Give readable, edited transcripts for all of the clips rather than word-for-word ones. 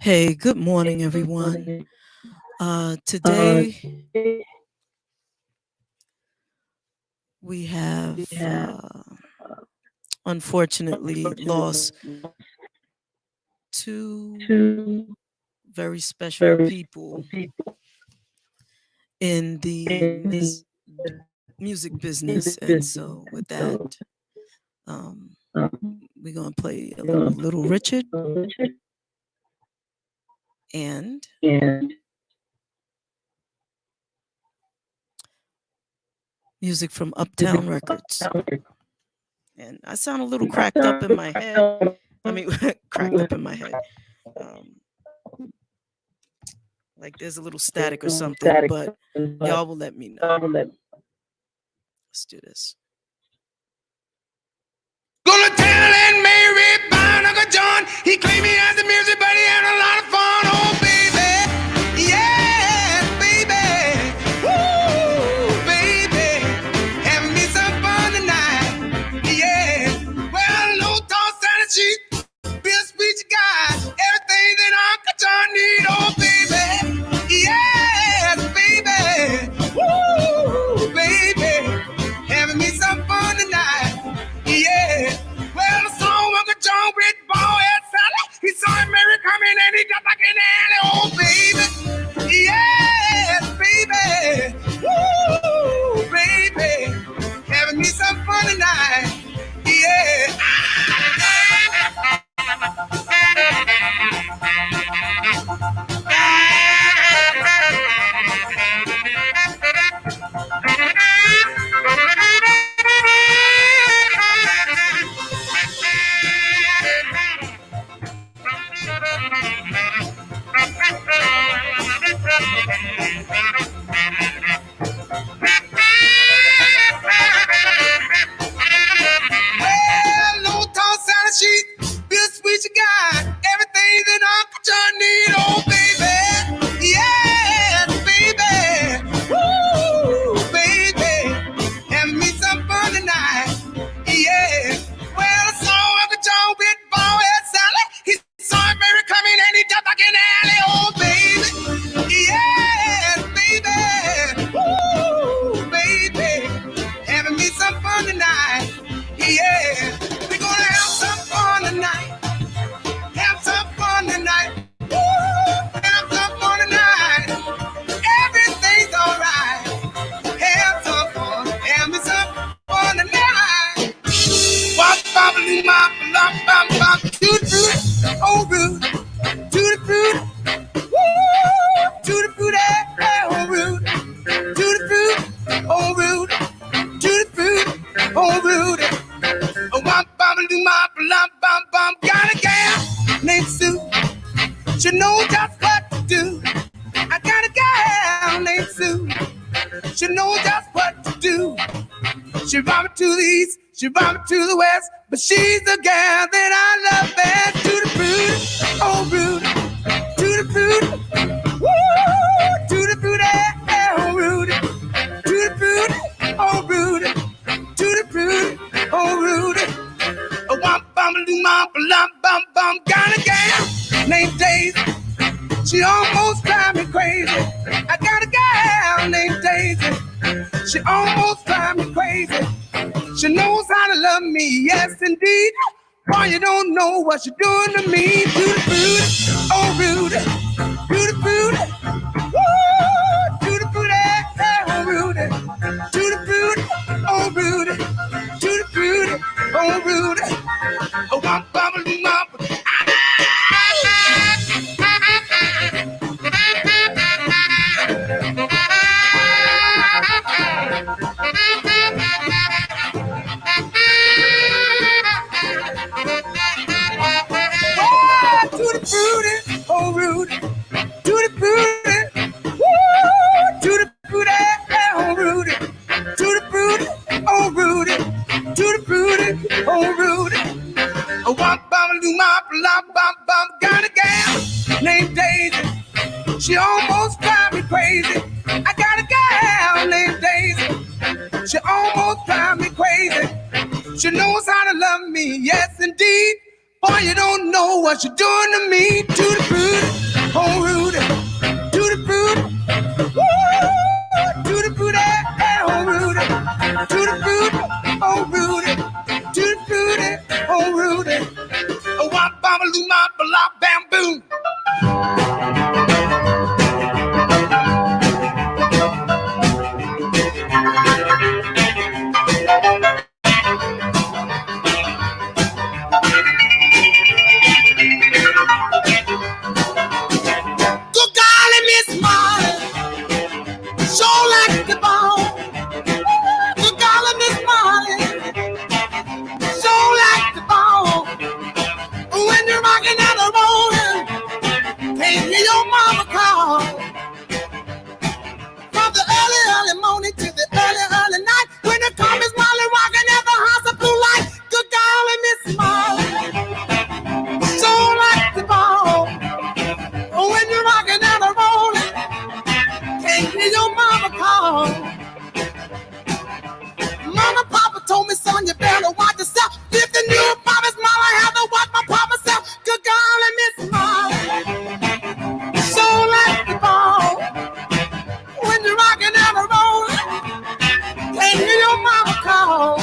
Hey, good morning, everyone. Today we have unfortunately lost two very special people in the music business. And so with that, we're going to play a little Richard and music from Uptown Records. And I sound a little cracked up in my head. I mean, cracked up in my head. Like there's a little static or something, but y'all will let me know. Let's do this. Gonna tell and Mary by Uncle John. He claimed me as the music, but he had a lot of fun. Oh, baby. Yeah, baby. Woo, baby. Having me some fun tonight. Yeah. Well, no toss out of sheet. Be a speech guy. Everything that Uncle John need. Oh, baby. Yes, baby. Woo, baby. Having me some fun tonight. Yeah. Well, the song Uncle John with ball head Sally. He saw him Mary coming and he jumped like an alley. Oh, baby. Yes, baby. Woo, baby. Having me some fun tonight. Yeah. Well, no toss out of sheet. Be a sweet you got. Everything that Uncle John need. Oh, baby. Yes, baby. Woo, baby. Having me some fun tonight. Yeah. Well, I saw Uncle John with ball head Sally. He saw him Mary coming and he jumped like an alley. Oh, baby. Yes, baby. Woo, baby. Having me some fun tonight. Yeah. We're gonna have some fun tonight. Have some fun tonight. Woo! Have some fun tonight. Everything's alright. Have some fun. Have me some fun tonight. Wop, bop, loo, mop, lop, bop, bop. To the fruit. Oh, rude. To the fruit. Woo! To the fruit. Oh, rude. To the fruit. Oh, rude. To the fruit. Oh, rude. Oh, wop, bop, loo, mop, lop, bop, bop. Got a gal named Sue. She knows just what to do. I got a gal named Sue. She knows just what to do. She brought me to the east, she brought me to the west, but she's the gal that I love best. To the fruit, oh rude, to the fruit, woo, to the fruit, oh rude, to the fruit, oh rude, to the fruit, oh rude. Oh, womp bum doo mom bum bum bum. Got a gal named Daisy. She almost drive me crazy. I got a gal named Daisy. She almost drive me crazy. She knows how to love me, yes indeed. Boy, you don't know what you're doing to me. To the fruit, oh rude. To the fruit, woo. To the fruit, oh rude. To the fruit, oh rude. To the fruit, oh rude. Oh, bum bum doo mom. To the fruity, oh rude. To the fruity, woo. To the fruity, oh rude. To the fruity, oh rude. To the fruity, oh rude. Oh, womp bum doo mop, lop bum bum. Got a gal named Daisy. She almost drive me crazy. I got a gal named Daisy. She almost drive me crazy. She knows how to love me, yes indeed. Boy, you don't know what you're doing to me. To the fruit, blah, bamboo. Good golly, Miss Molly, so like the bone. Good golly, Miss Molly, so like the bone. When you're rocking out the rolling, can't hear your mama call. From the early morning to the early night, when the car is Molly rocking at the house of blue light. Good golly, Miss Molly, so like the bone. When you're rocking out the rolling, can't hear your mama call. Mama, Papa told me, son, you better watch yourself. If the new Papa's Molly, I have to watch my Papa self. Good golly, Miss Molly, so like the ball. When you're rocking and a rolling, can't hear your mama call.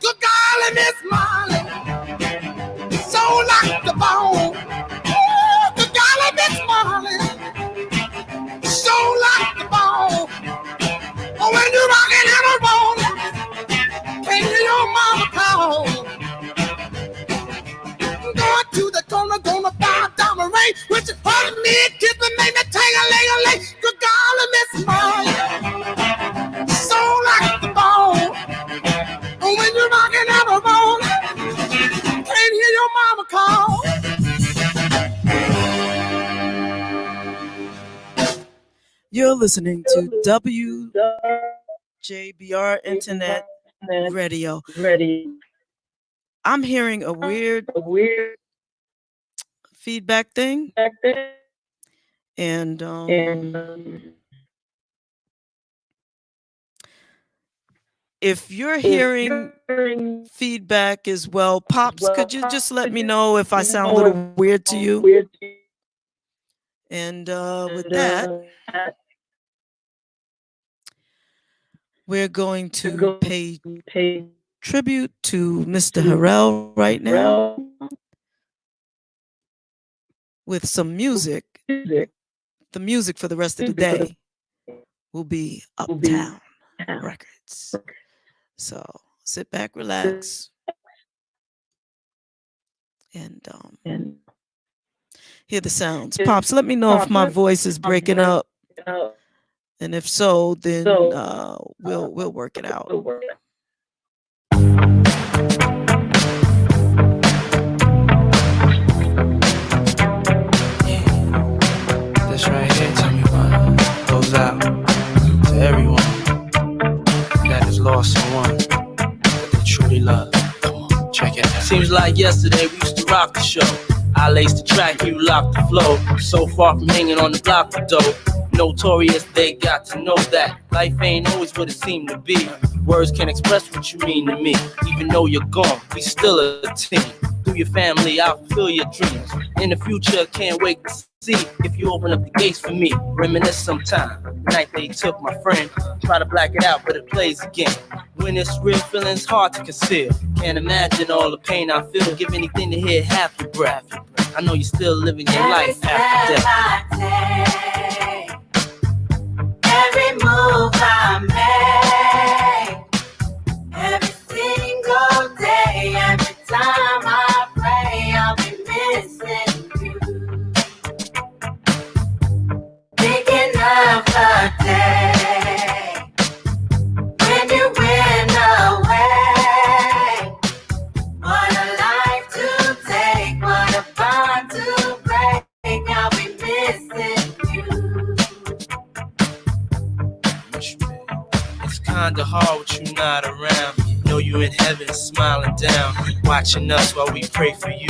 Good golly, Miss Molly, so like the bone. Good golly, Miss Molly, so like the bone. When you're rocking and a rolling, can't hear your mama call. Going to the corner, gonna buy a diamond ring. Richard Pryor, me, kiss me, make me ting-a-ling-a-ling. Good golly, Miss Molly, so like the bone. When you're rocking and a rolling, can't hear your mama call. You're listening to WJBR Internet Radio. I'm hearing a weird feedback thing, and if you're hearing feedback as well, Pops, could you just let me know if I sound a little weird to you? And with that, we're going to pay tribute to Mr. Harrell right now with some music. The music for the rest of the day will be Uptown Records. So sit back, relax, and hear the sounds. Pops, let me know if my voice is breaking up, and if so, then we'll work it out. This right here, tell me what goes out to everyone that has lost someone that they truly love. Come on, check it out. Seems like yesterday we used to rock the show. I laced the track, you locked the flow. So far from hanging on the block for dough. Notorious, they got to know that life ain't always what it seemed to be. Words can't express what you mean to me. Even though you're gone, we still a team. Through your family, I'll fulfill your dreams. In the future, can't wait to see if you open up the gates for me. Reminisce sometime. The night they took my friend. Try to black it out, but it plays again. When it's real, feeling's hard to conceal. Can't imagine all the pain I feel. Give anything to hear half your breath. I know you're still living your life after death. Every move I make, every single day, every time I pray, I'll be missing you. Thinking of the day when you went away. What a life to take, what a bond to break, I'll be missing you. It's kinda hard with you not around. Know you in heaven smiling down, watching us while we pray for you.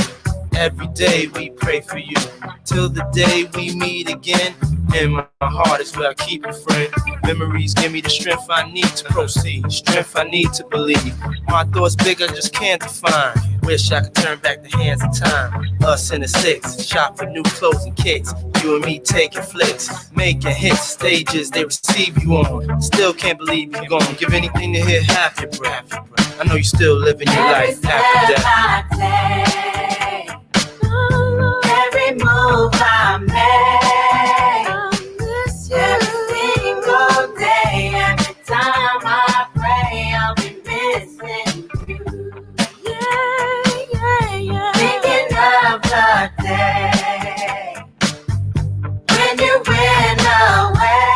Every day we pray for you, till the day we meet again. In my heart is where I keep you, friend. Memories give me the strength I need to proceed, strength I need to believe. My thoughts big, I just can't define. Wish I could turn back the hands of time. Us in the six, shop for new clothes and kicks. You and me taking flicks, making hits, stages they receive you on. Still can't believe you're gone. Give anything to hear half your breath. I know you still living your life after death. Every move I make, every single day, every time I pray, I'll be missing you. Thinking of the day when you went away.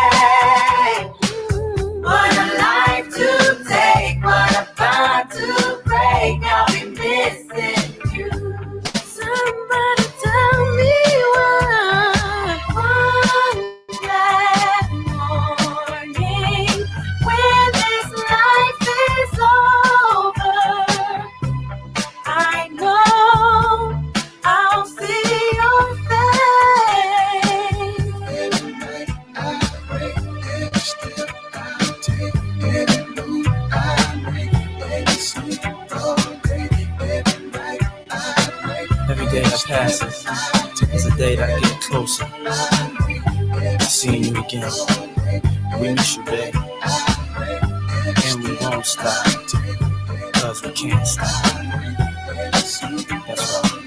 What a life to take, what a bond to break. I'll be missing you. Somebody tell me why. One glad morning when this life is over, I know I'll see your face. Every night I pray, every step I take, every move I make, every sleep all day, every night I pray. Every day that passes is a day that I get closer to seeing you again. We miss you, babe, and we won't stop, cause we can't stop. That's right.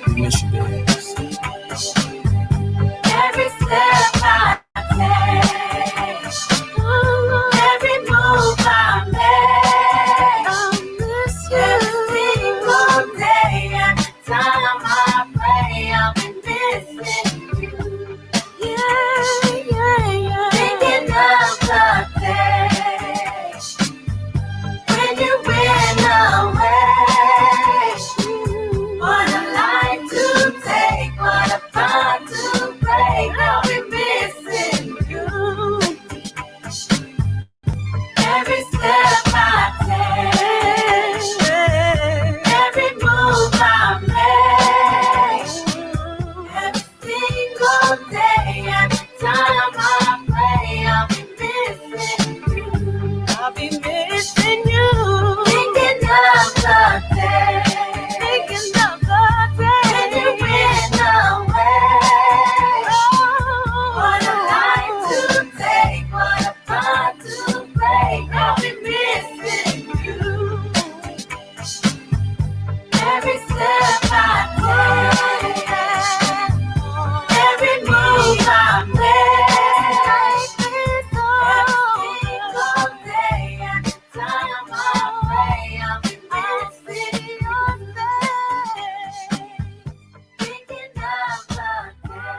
We miss you, babe. Every step I take, every move I make, every single day, every time I pray, I'll be missing you. Thinking of the day when you went away. What a life to take, what a bond to break. I'll be missing you. Every step I take, every move I make, every single day, every time I pray, I'll be missing you. I'll be missing you. Thinking of the day, thinking of the day when you went away. What a life to take, what a bond to break. I'll be missing you. Every step I take, every move I make, every single day, every time I pray, I'll be missing your face. Thinking of the day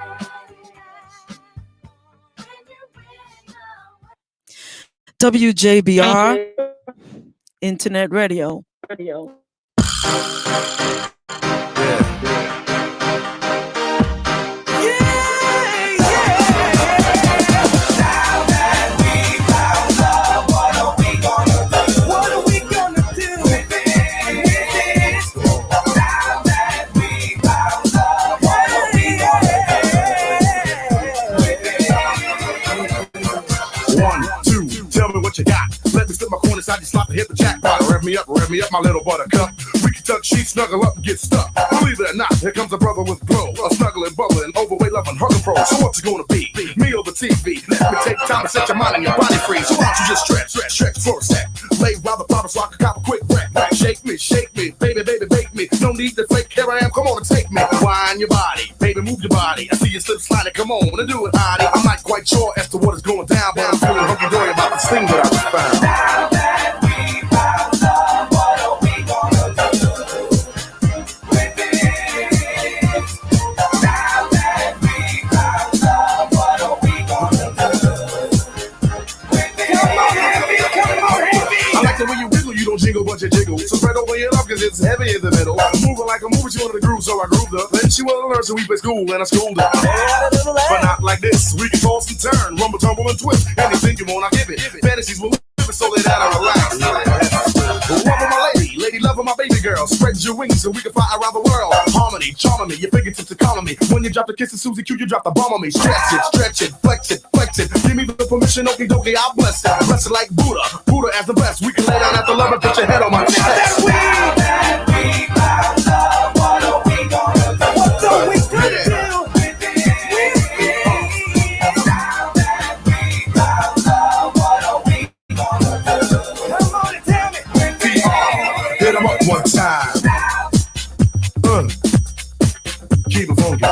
when you went away. WJBR Internet Radio. What you got? Let me slip my corner side, you slap and hit the jackpot. Rev me up, my little buttercup. We can tuck sheets, snuggle up and get stuck. Believe it or not, here comes a brother with glow. A snuggling, bubbling, overweight, loving, hugging pro. So what's it gonna be? Me over TV. Let me take time to set your mind and your body free. So why don't you just stretch for a sec. Lay while the bottle so I can cop a quick wreck. Shake me, baby, bake me. No need to fake, here I am, come on and take me. Wind your body, baby, move your body. I see you slip sliding, come on and do it, hottie. I'm not quite sure as to what is going down, but I'm feeling hunky-dory about this thing that I just found. Now that we found love, what are we gonna do with this? Now that we found love, what are we gonna do with this? Come on, heavy. I like the way you wiggle, you don't jingle, but you jiggle. So spread over your love, cause it's heavy in the middle. Moving like a movie, she wanted to groove, so I grooved up. Then she wanted to learn, so we play school, and I schooled her. But not like this, we can toss and turn, rumble, tumble, and twist. Anything you want, I give it. Fantasies will live it so that I relax. Love of my lady, love of my baby girl. Spread your wings so we can fly around the world. Harmony, charming me, your fingertips are calming me. When you drop the kiss of Susie Q, you drop the bomb on me. Stretch it, flex it. Give me the permission, okie dokie, I'll bless it. Bless it like Buddha as the best. We can lay down at the love and put your head on my chest. That we found love, what are we gonna do? What are we gonna do? Now that we found love, what are we gonna do? Come on and tell me. Hit them up one time. Keep it funky.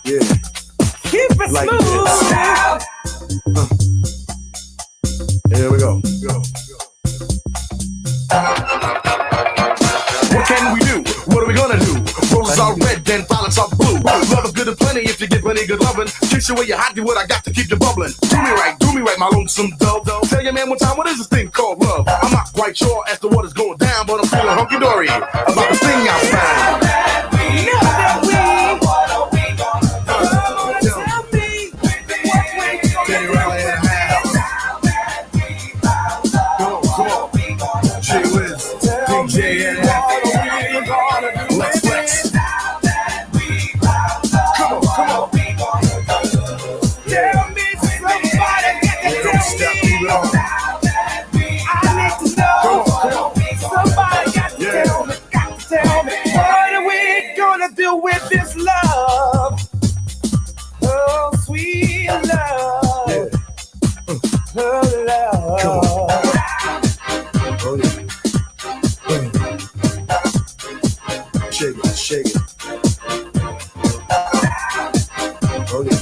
Yeah. Keep it like smooth. Here we go. What can we do? What are we gonna do? Roses are red, then violets are blue. Love is good and plenty if you get plenty good loving. Kiss you where you're hot, do what I got to keep you bubbling. Do me right, my lonesome dove. Tell your man one time, what is this thing called love? I'm not quite sure as to what is going down, but I'm feeling hunky-dory about this thing I found. What are we gonna do? Tell me. Teddy Riley in the house. Come on. Jay Wiz, DJ and Let's flex. Come on. Tell me somebody got to tell me. I need to know. Come on. Somebody got to tell me. What are we gonna do with this love? Oh, sweet love. Oh, love. Come on. Oh, yeah. Shake it. Oh, yeah.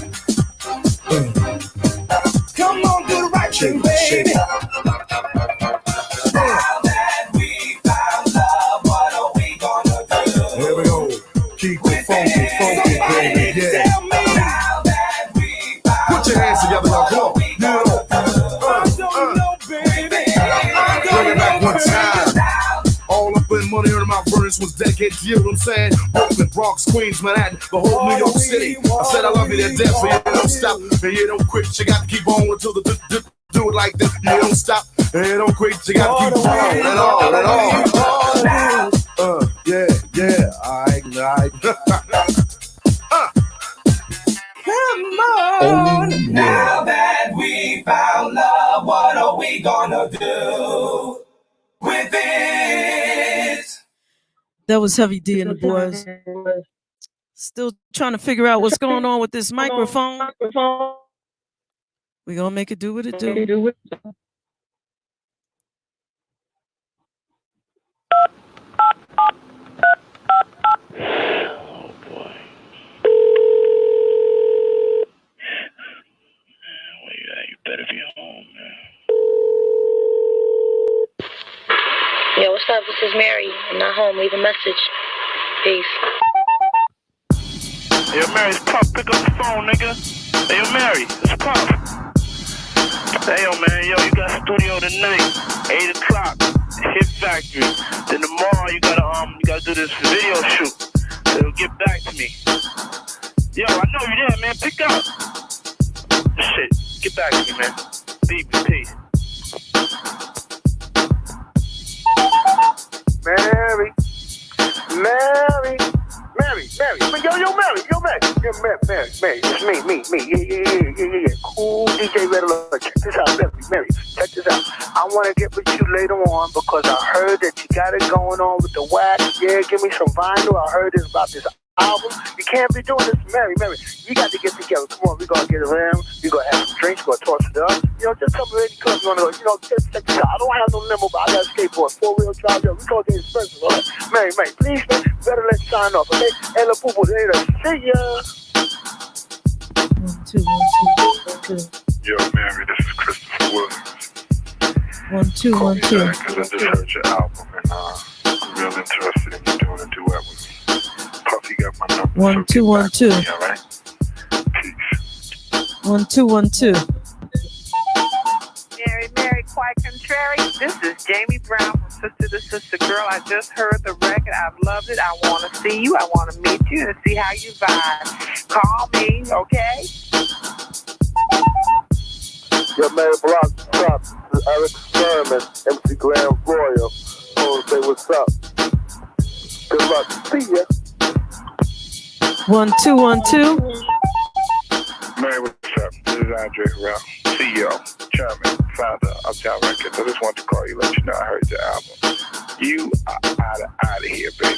Come on, do the right thing, baby. Now that we found love, what are we gonna do? Here we go. Keep it funky, baby. Yeah. Tell me. Now that we found put your hands together, y'all. Come on. I don't know, baby. Bring it back one time. All up in money, earning my verse was dedicated to you, know what I'm saying? Brooklyn, Bronx, Queens, Manhattan, the whole New York City. I said I love you to death, so you don't stop, and you don't quit. You got to keep on until the do it like this. You don't stop, and you don't quit. You got to keep on and on. Yeah, alright. Come on. Now that we found love, what are we gonna do with it? That was Heavy D and the boys. Still trying to figure out what's going on with this microphone. We're going to make it do what it do. Oh, boy. Where you at? You better be home, man. Yo, what's up? This is Mary. I'm not home. Leave a message. Peace. Hey, yo, Mary, it's Puff. Pick up the phone, nigga. Hey, yo, Mary, it's Puff. Hey, yo, man, you got studio tonight, 8 o'clock, Hit Factory. Then tomorrow you gotta do this video shoot. So get back to me. Yo, I know you're there, man. Pick up. Shit, get back to me, man. Peace. Mary. Mary. It's me. Yeah. Cool DJ Red Alert. Check this out, Mary. Check this out. I want to get with you later on because I heard that you got it going on with the wax. Yeah, give me some vinyl. I heard this about this album. You can't be doing this, Mary. You got to get together. Come on, we gonna get around. We gonna have some drinks. Gonna toss it up. Just come ready to come. You wanna go? Just check this out. I don't have no limo, but I got a skateboard, 4-wheel drive. We gonna get expensive, all right? Mary, please, man. Better let's sign off, okay? Hey, La Poo, later. See ya. 1, 2, 1, 2, 1, 2. Yo, Mary, this is Christopher Williams. 1, 2, 1, 2. Because I just heard your album and I'm real interested in you doing a duet with me. Puffy got my number. 1, 2, 1, 2. All right? Peace. 1, 2, 1, 2. Mary, quite contrary. This is Jamie Brown from Sister to Sister Girl. I just heard the record. I've loved it. I want to see you. I want to meet you and see how you vibe. Call me, okay? Yo, Mary Block, Top, Eric Sherman, MC Graham Royal. Say what's up? See ya. 1 2 1 2. Mary, what's up? This is Andre Rao, CEO, Chairman, Founder of Uptown Records. I just wanted to call you, let you know I heard your album. You are out of here, baby.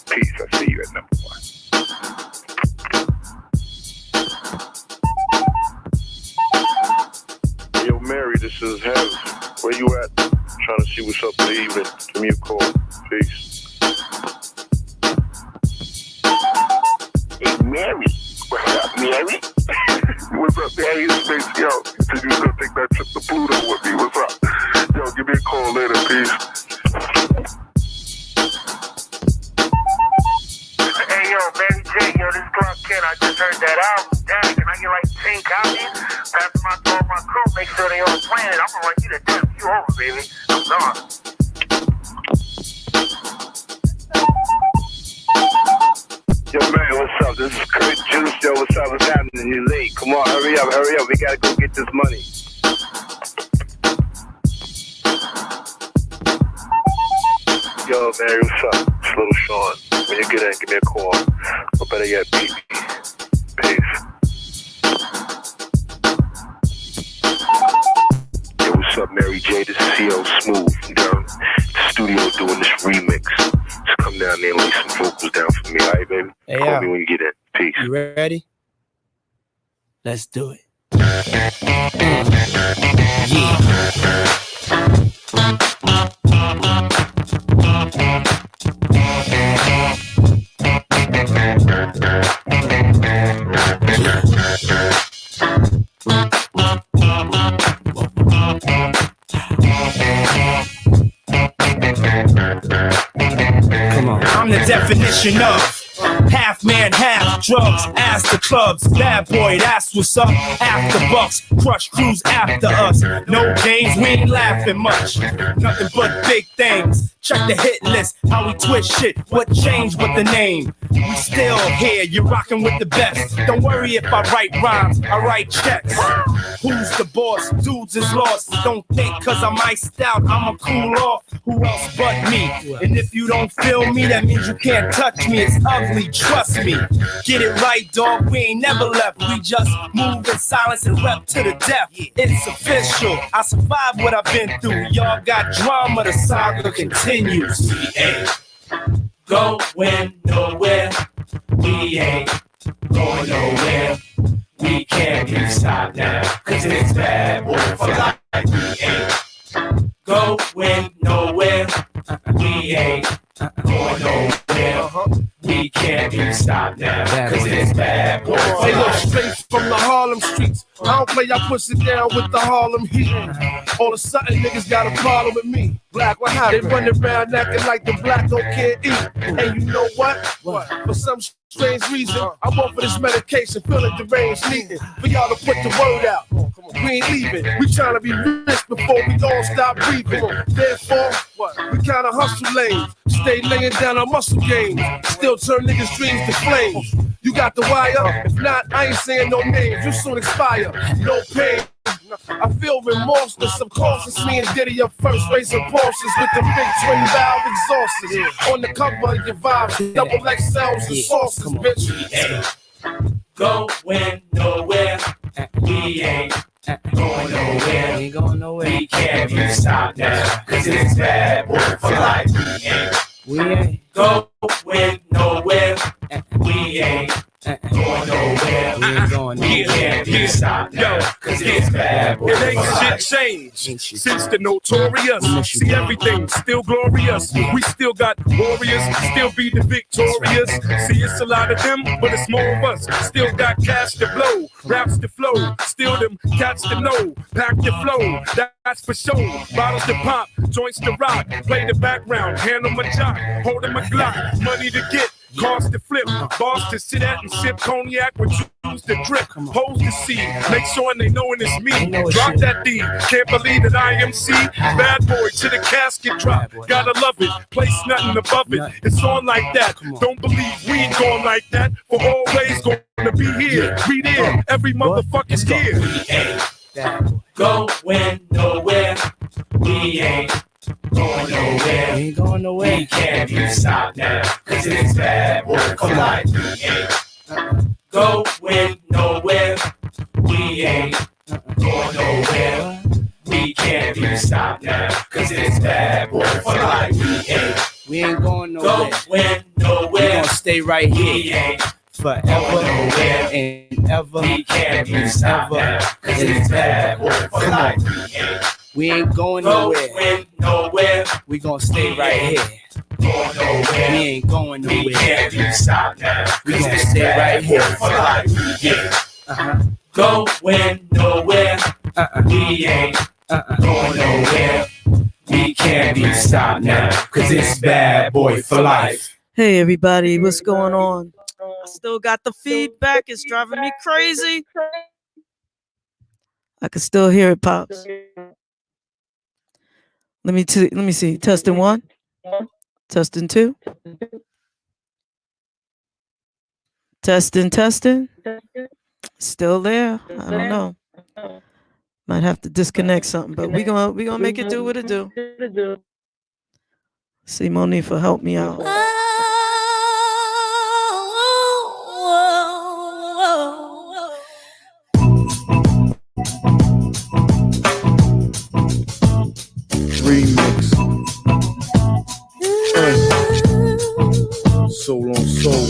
Peace. I see you at number 1. Yo, Mary, this is Harris. Where you at? Trying to see what's up in the evening. Give me a call. Peace. Hey, Mary. What's up, Mary? What's up, Mary? Space, yo. You said you was gonna take that trip to Pluto with me. What's up? Yo, give me a call later. Peace. Hey, yo, Mary J, yo, this is Clark Kent. I just heard that album. Dang, can I get like 10 copies? Pass them out to all my crew. Make sure they on plan. I'm gonna run you to death. You over, baby. I'm gone. Yo, man, what's up? This is courageos. Yo, what's up? What's happening? You late? Come on, hurry up. We gotta go get this money. Yo, Mary, what's up? It's Little Sean. When you get in, give me a call. Or better yet, beat me. Peace. Yo, what's up, Mary J? This is C.O. Smooth. Down at the studio doing this remix. Just come down there and lay some vocals down for me, alright, baby? Hey, Call me when you get in. Peace. You ready? Let's do it. Come on. I'm the definition of half man, half drugs, ass to clubs, bad boy, that's what's up. After bucks, crush crews after us. No games, we ain't laughing much. Nothing but big things. Check the hit list, how we twist shit. What changed with the name? We still here, you're rocking with the best. Don't worry if I write rhymes, I write checks. Who's the boss? Dudes is lost. Don't think cause I'm iced out, I'ma cool off. Who else but me? And if you don't feel me, that means you can't touch me. It's ugly, trust me. Get it right, dog, we ain't never left. We just move in silence and rep to the death. It's official, I survived what I've been through. Y'all got drama, the saga continues. We ain't going nowhere. We ain't going nowhere. We can't be stopped now, cause it's bad boy for life. We ain't going nowhere. We ain't going nowhere. We can't be stopped now, cause it's bad boy for They look life. straight from the Harlem streets. I don't play, y'all push it down with the Harlem heat. All of a sudden, niggas got a problem with me. Black, what happened? They run around acting like the black don't can't eat. And you know what? For some strange reason, I'm on for this medication, feeling deranged, needing for y'all to put the word out. We ain't leaving. We trying to be rich before we all stop breathing. Therefore, we kinda hustle lanes. Stay laying down our muscle games. Still turn niggas' dreams to flames. You got the wire? If not, I ain't saying no names. You soon expire. No pain. I feel remorseless, of course. It's me and Diddy up first, racing Porsches with the big twin valve exhausts. On the cover of your vibes, double XLs and sauces, bitch. We ain't going nowhere. We ain't going nowhere. We ain't going nowhere. We can't be stopped now, cause it's bad boy for life. We ain't going nowhere. We ain't going nowhere. We ain't going We nowhere. can't be stopped now, cause it's bad boy It for ain't life. shit changed Ain't shit since the notorious. See, everything still glorious. We still got warriors, still be the victorious. See, it's a lot of them, but it's more of us. Still got cash to blow, raps to flow. Still them cats to know, pack the flow. That's for sure. Bottles to pop, joints to rock. Play the background, handle my jock, holding my Glock. Money to get, cars to flip, bars to sit at and sip cognac with juice to drip, hoes to see. Make sure they knowing it's me. Drop that D. Can't believe that I am C. Bad boy to the casket drop. Gotta love it. Place nothing above it. It's on like that. Don't believe we ain't going like that. For always gonna be here. Be there. Every motherfucker's here. We ain't going nowhere. We ain't going nowhere. We ain't going nowhere. We can't be stopped now, cause it's bad boy for life. We ain't going nowhere. We ain't going nowhere. We can't be stopped now, cause it's bad boy for life. We ain't going nowhere. Going nowhere. We gonna stay right We here ain't forever nowhere. and ever. We can't be stopped now, cause it's bad boy for life. We ain't going nowhere. Going nowhere. We gonna stay right here. Going nowhere. We ain't going We nowhere. can't be stopped now, We cause gonna it's stay bad right here. boy for life. Going nowhere. We ain't going nowhere. We can't be stopped now, cause it's bad boy for life. Hey everybody, what's going on? I still got the feedback. It's driving me crazy. I can still hear it, Pops. Let me see. Testing 1. Testing 2. Testing. Still there. I don't know. Might have to disconnect something, but we gonna make it do what it do. See, Monifa, help me out. Remix. Soul on soul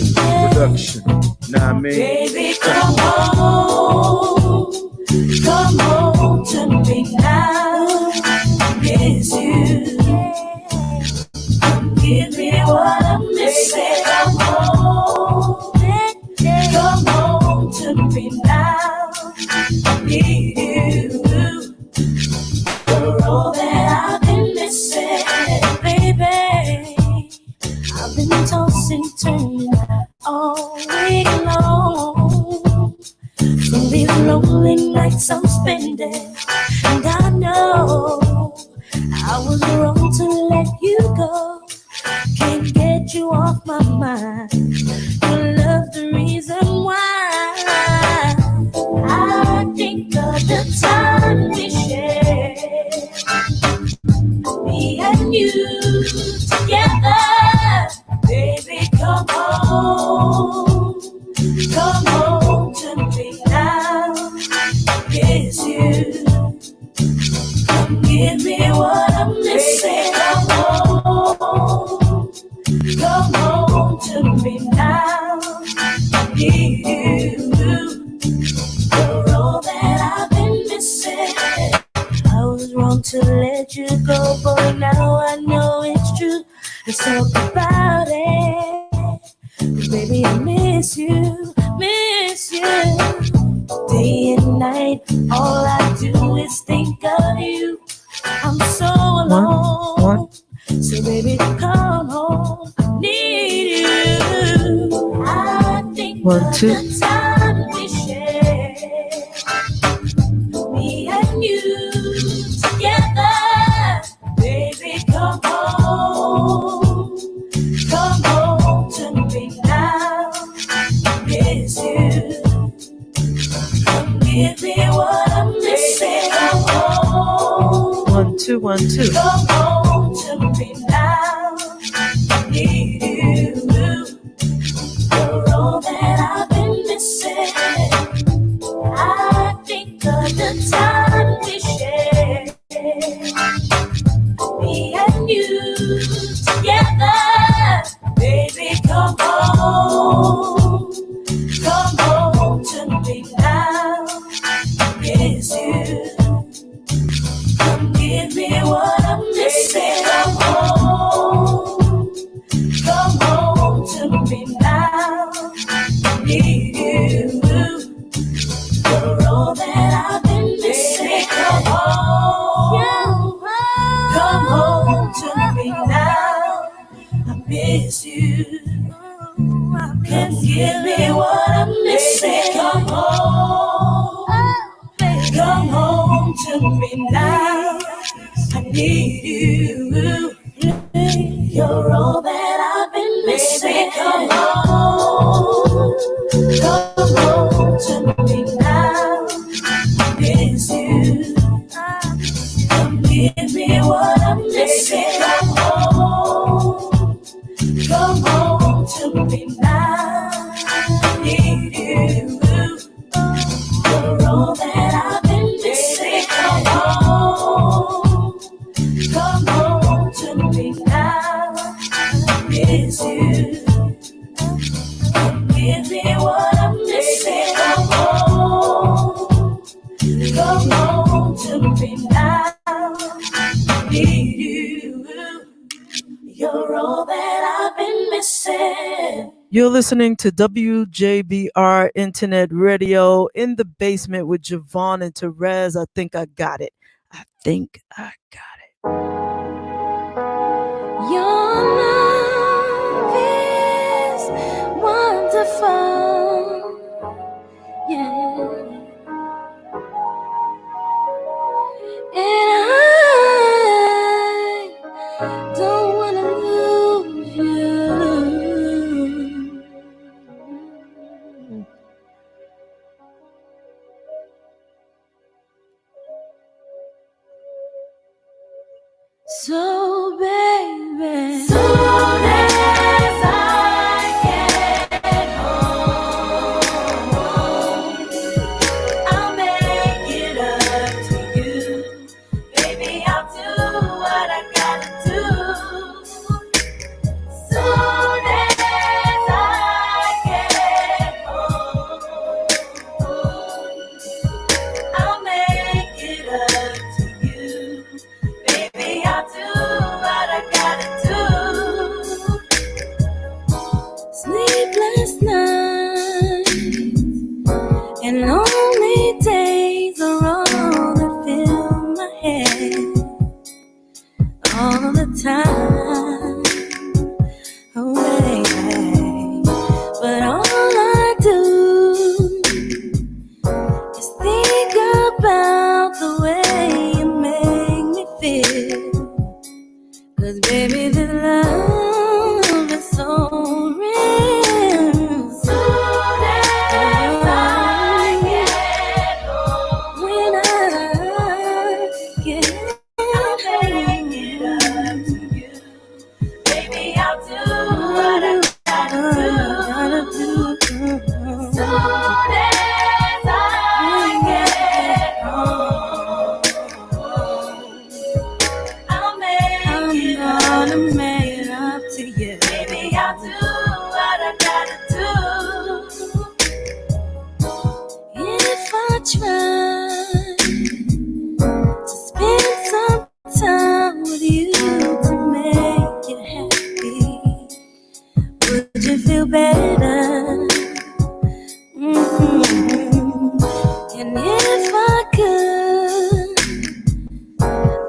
production. Nah, man. Baby, come home to me now. Miss you. Give me what I'm missing. Come home to me now. Need you. You're all that I've been missing, baby. I've been tossing, turning all week long. From these lonely nights I'm spending, and I know I was wrong to let you go. Can't get you off my mind. Your love's the reason why. I think of the time we shared, me and you together. Baby, come home to me now. Miss you. Come give me what I'm missing. Come home to me now. Need you. You're all that I've been missing. I was wrong to let you go, boy. Now I know it's true. Let's talk about it. Baby, I miss you. Day and night, all I do is think of you. I'm so alone. So baby, come home. I need you. I think of the time we shared, me and you together. Baby, come home to me now. Miss you. Come give me what I'm missing. Come home. 1 2 1 2. Come home to me now. Need you. You're all that I've been missing. I think of the time we shared, me and you together. Baby, come home to me now. Miss you. Come give me what I'm missing. Come home to me now. Need you. You're all that I've been missing. Come home to me now. I miss you. Can give me what I'm missing. Come home to me now. I need you. You're all that I've been missing. Come home to me now. I miss you. Come give me what I'm missing. Come home to need you. You're all that I've been missing. You're listening to WJBR Internet Radio in the basement with JaVonne and Terez. I think I got it. I think I got it. Your love is wonderful. Yeah. And I don't want to lose you. So, baby, soon as I get home, I'll make it up to you. Baby, I'll do what I gotta do. Soon as I get home, I'll make it up to you. Baby, I'll do what I gotta do. Sleepless nights and lonely days are all that fill my head all the time. Oh, baby. But all I do is think about the way you make me feel. 'Cause baby, this love is so real. Soon as I get home, when I get home, I'll make it up to you. Baby, I'll do what I gotta do. Soon as I get home, I'll make it up to you. Baby, I'll do what I gotta do. If I try to spend some time with you to make you happy, would you feel better? And if I could,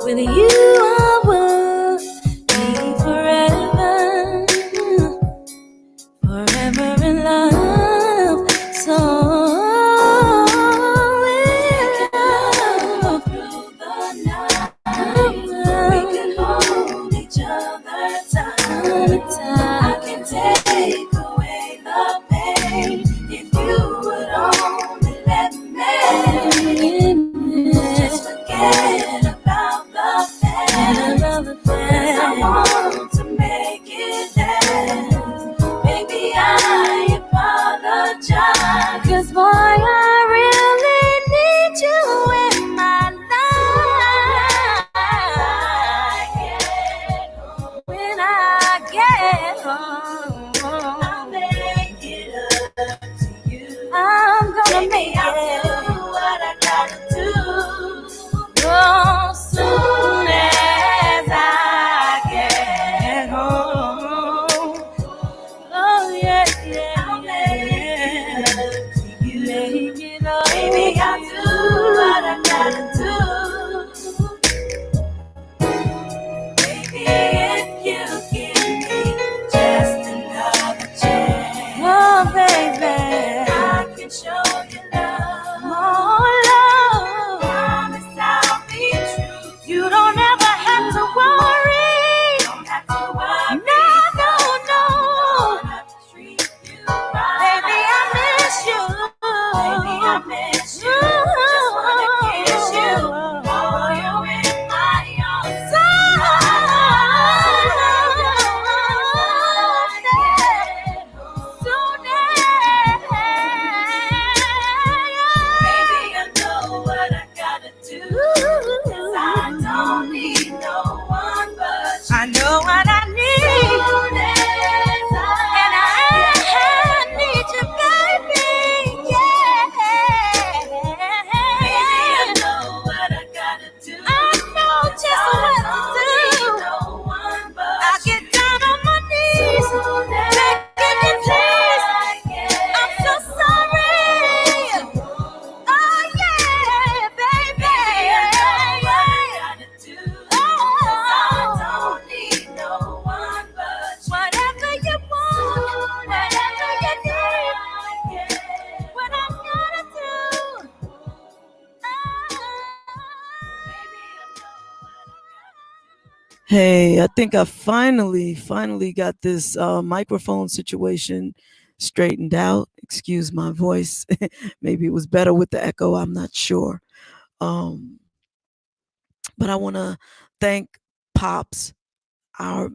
with you I would be forever, forever in love. So through the night, we can hold each other tight. I can take away the pain if you would only let me. Just forget about the Hey, I think I finally got this microphone situation straightened out. Excuse my voice. Maybe it was better with the echo. I'm not sure. Um, but I want to thank Pops, our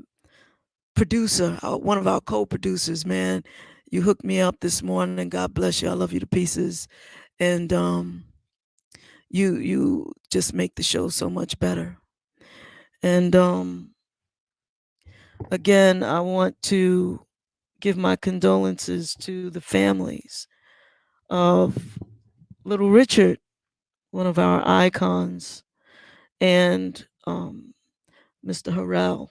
producer, one of our co-producers. Man, you hooked me up this morning. God bless you. I love you to pieces, and you just make the show so much better. And again, I want to give my condolences to the families of little Richard, one of our icons, and Mr. Harrell,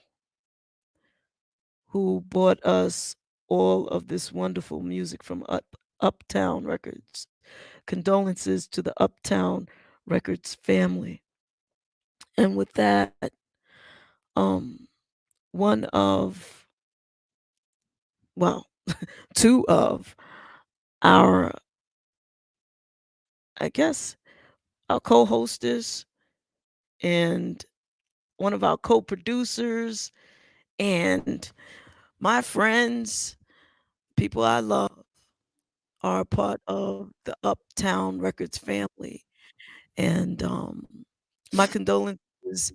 who brought us all of this wonderful music from Uptown Records. Condolences to the Uptown Records family. And with that, um, one of, well, two of our, I guess, our co-hostess and one of our co-producers and my friends, people I love, are a part of the Uptown Records family. And my condolences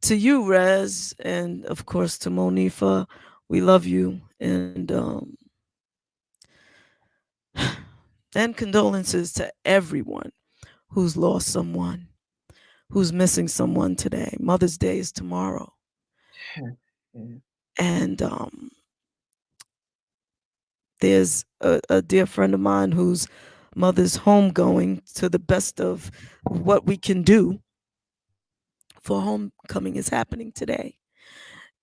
to you, Rez, and of course to Monifa. We love you. And condolences to everyone who's lost someone, who's missing someone today. Mother's Day is tomorrow. And there's a dear friend of mine whose mother's homegoing. To the best of what we can do for homecoming is happening today.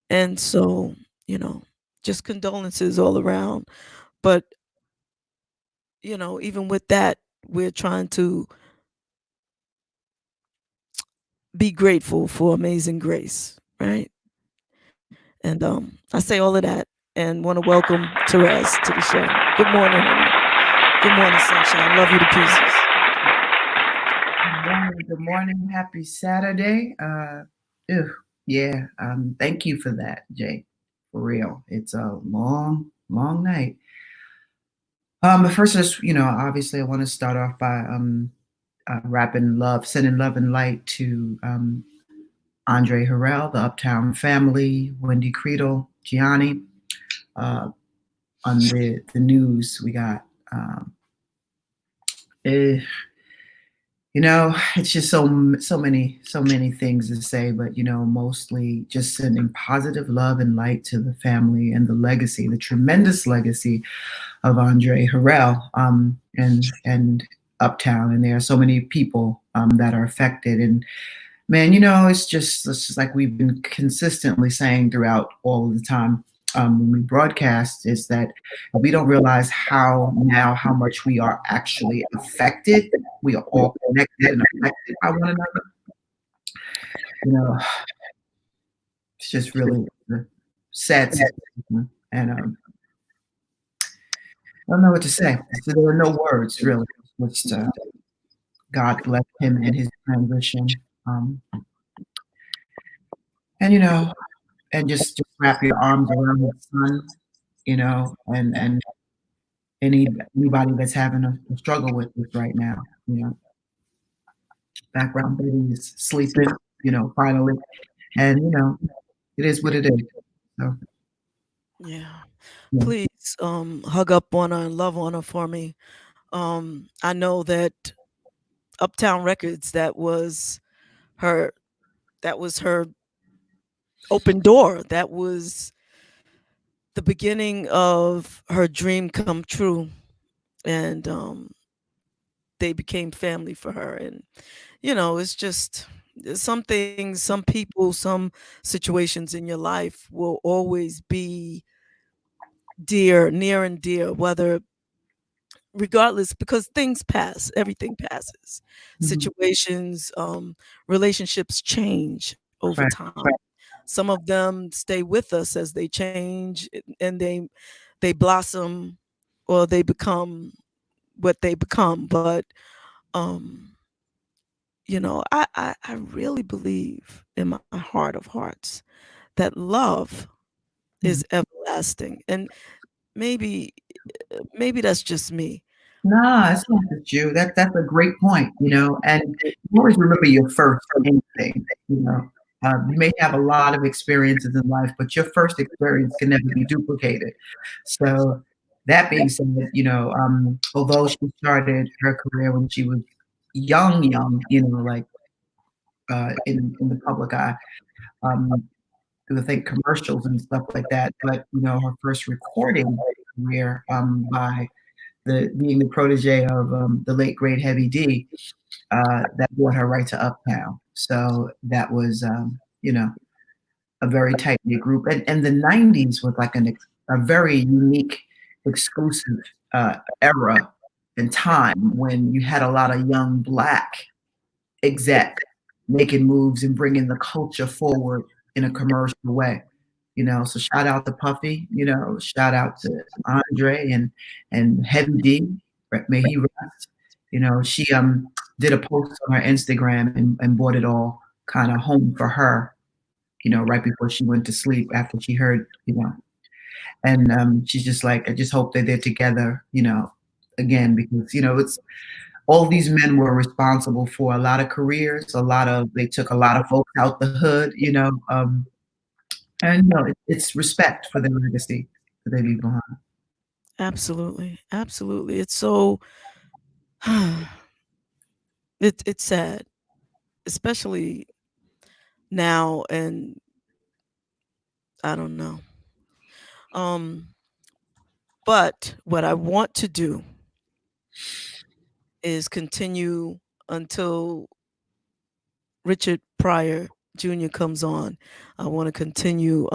And so, you know, just condolences all around. But, you know, even with that, we're trying to be grateful for Amazing Grace, right? And I say all of that and want to welcome Terez to the show. Good morning, honey. Good morning, sunshine. Love you to pieces. Good morning. Happy Saturday. Yeah. Thank you for that, Jay. For real. It's a long, long night. But first, obviously I want to start off by rapping love, sending love and light to Andre Harrell, the Uptown Family, Wendy Creedle, Gianni. On the news, we got it's just so many things to say, but mostly just sending positive love and light to the family and the legacy, the tremendous legacy of Andre Harrell, and Uptown. And there are so many people that are affected. And man, it's just like we've been consistently saying throughout all of the time. When we broadcast, is that we don't realize how much we are actually affected. We are all connected and affected by one another. It's just really sad situation. And I don't know what to say. So there are no words really. Which God bless him in his transition. And and just wrap your arms around his son, and anybody that's having a struggle with this right now, background baby is sleeping, finally, and it is what it is. So, yeah. Please hug up on her and love on her for me. I know that Uptown Records, that was her open door. That was the beginning of her dream come true. And they became family for her. And it's just some things, some people, some situations in your life will always be near and dear, whether regardless, because things pass, everything passes. Situations, relationships change over time. Some of them stay with us as they change, and they blossom, or they become what they become. But I really believe in my heart of hearts that love is everlasting. And maybe maybe that's just me. Nah, it's not just you. That's a great point, and you always remember your first instinct, you know. You may have a lot of experiences in life, but your first experience can never be duplicated. So that being said, although she started her career when she was young, like in the public eye, through I think commercials and stuff like that. But her first recording career by being the protege of the late great Heavy D, that brought her right to Uptown. So that was a very tight knit group, and the '90s was like a very unique, exclusive era and time when you had a lot of young black exec making moves and bringing the culture forward in a commercial way. So shout out to Puffy, shout out to Andre and Heavy D, may he rest. She did a post on her Instagram and brought it all kind of home for her, right before she went to sleep after she heard, and she's just like, I just hope that they're together, again, because it's all these men were responsible for a lot of careers, they took a lot of folks out the hood, and it's respect for their legacy that they leave behind. Absolutely. Absolutely. It's so it's sad, especially now, and I don't know. But what I want to do is continue until Richard Pryor Jr. comes on. I want to continue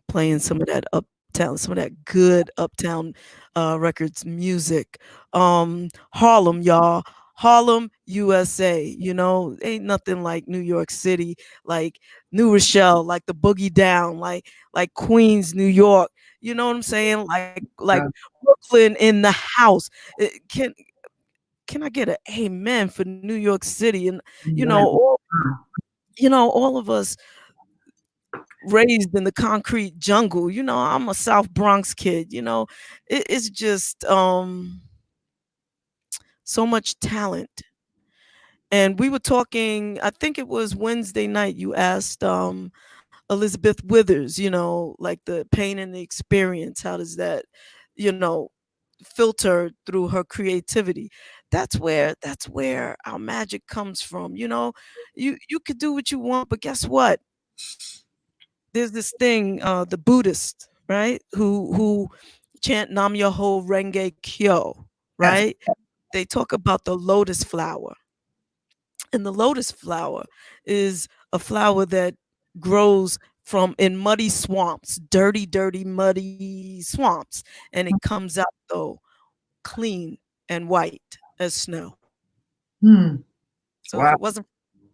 playing some of that uptown, some of that good uptown records music. Harlem, y'all. Harlem, USA. Ain't nothing like New York City, like New Rochelle, like the Boogie Down, like Queens, New York. You know what I'm saying? Like Brooklyn in the house. Can I get an amen for New York City? And all of us raised in the concrete jungle. I'm a South Bronx kid. It's just so much talent. And we were talking, I think it was Wednesday night, you asked Elizabeth Withers, like the pain and the experience, how does that, filter through her creativity? That's where our magic comes from. You could do what you want, but guess what? There's this thing, the Buddhist, right, who chant Nam Myoho Renge Kyo, right? They talk about the lotus flower. And the lotus flower is a flower that grows in muddy swamps, dirty, muddy swamps. And it comes out, though, clean and white as snow. So if it wasn't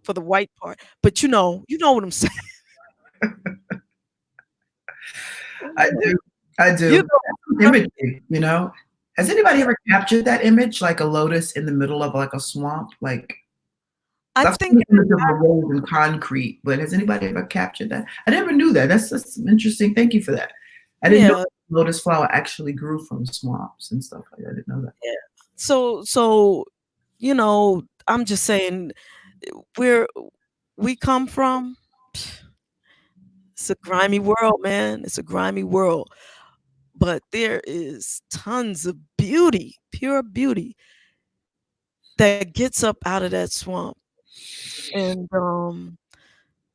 for the white part, but you know what I'm saying. I do. Imagery, Has anybody ever captured that image, like a lotus in the middle of like a swamp? Like, I think it's a rose in concrete, but has anybody ever captured that? I never knew that. That's interesting. Thank you for that. I didn't know lotus flower actually grew from swamps and stuff like that. I didn't know that. Yeah. So I'm just saying, we come from, it's a grimy world, man. It's a grimy world. But there is tons of beauty, pure beauty, that gets up out of that swamp and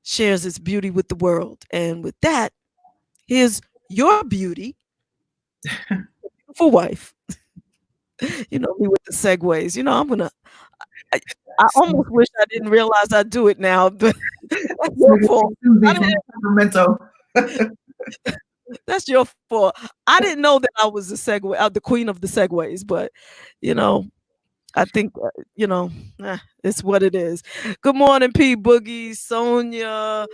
shares its beauty with the world. And with that, here's your beauty, beautiful wife. Me with the segues. I almost wish I didn't realize I do it now, but that's your fault. That's your fault. I didn't know that I was the queen of the segues, but I think it's what it is. Good morning, P Boogie, Sonia,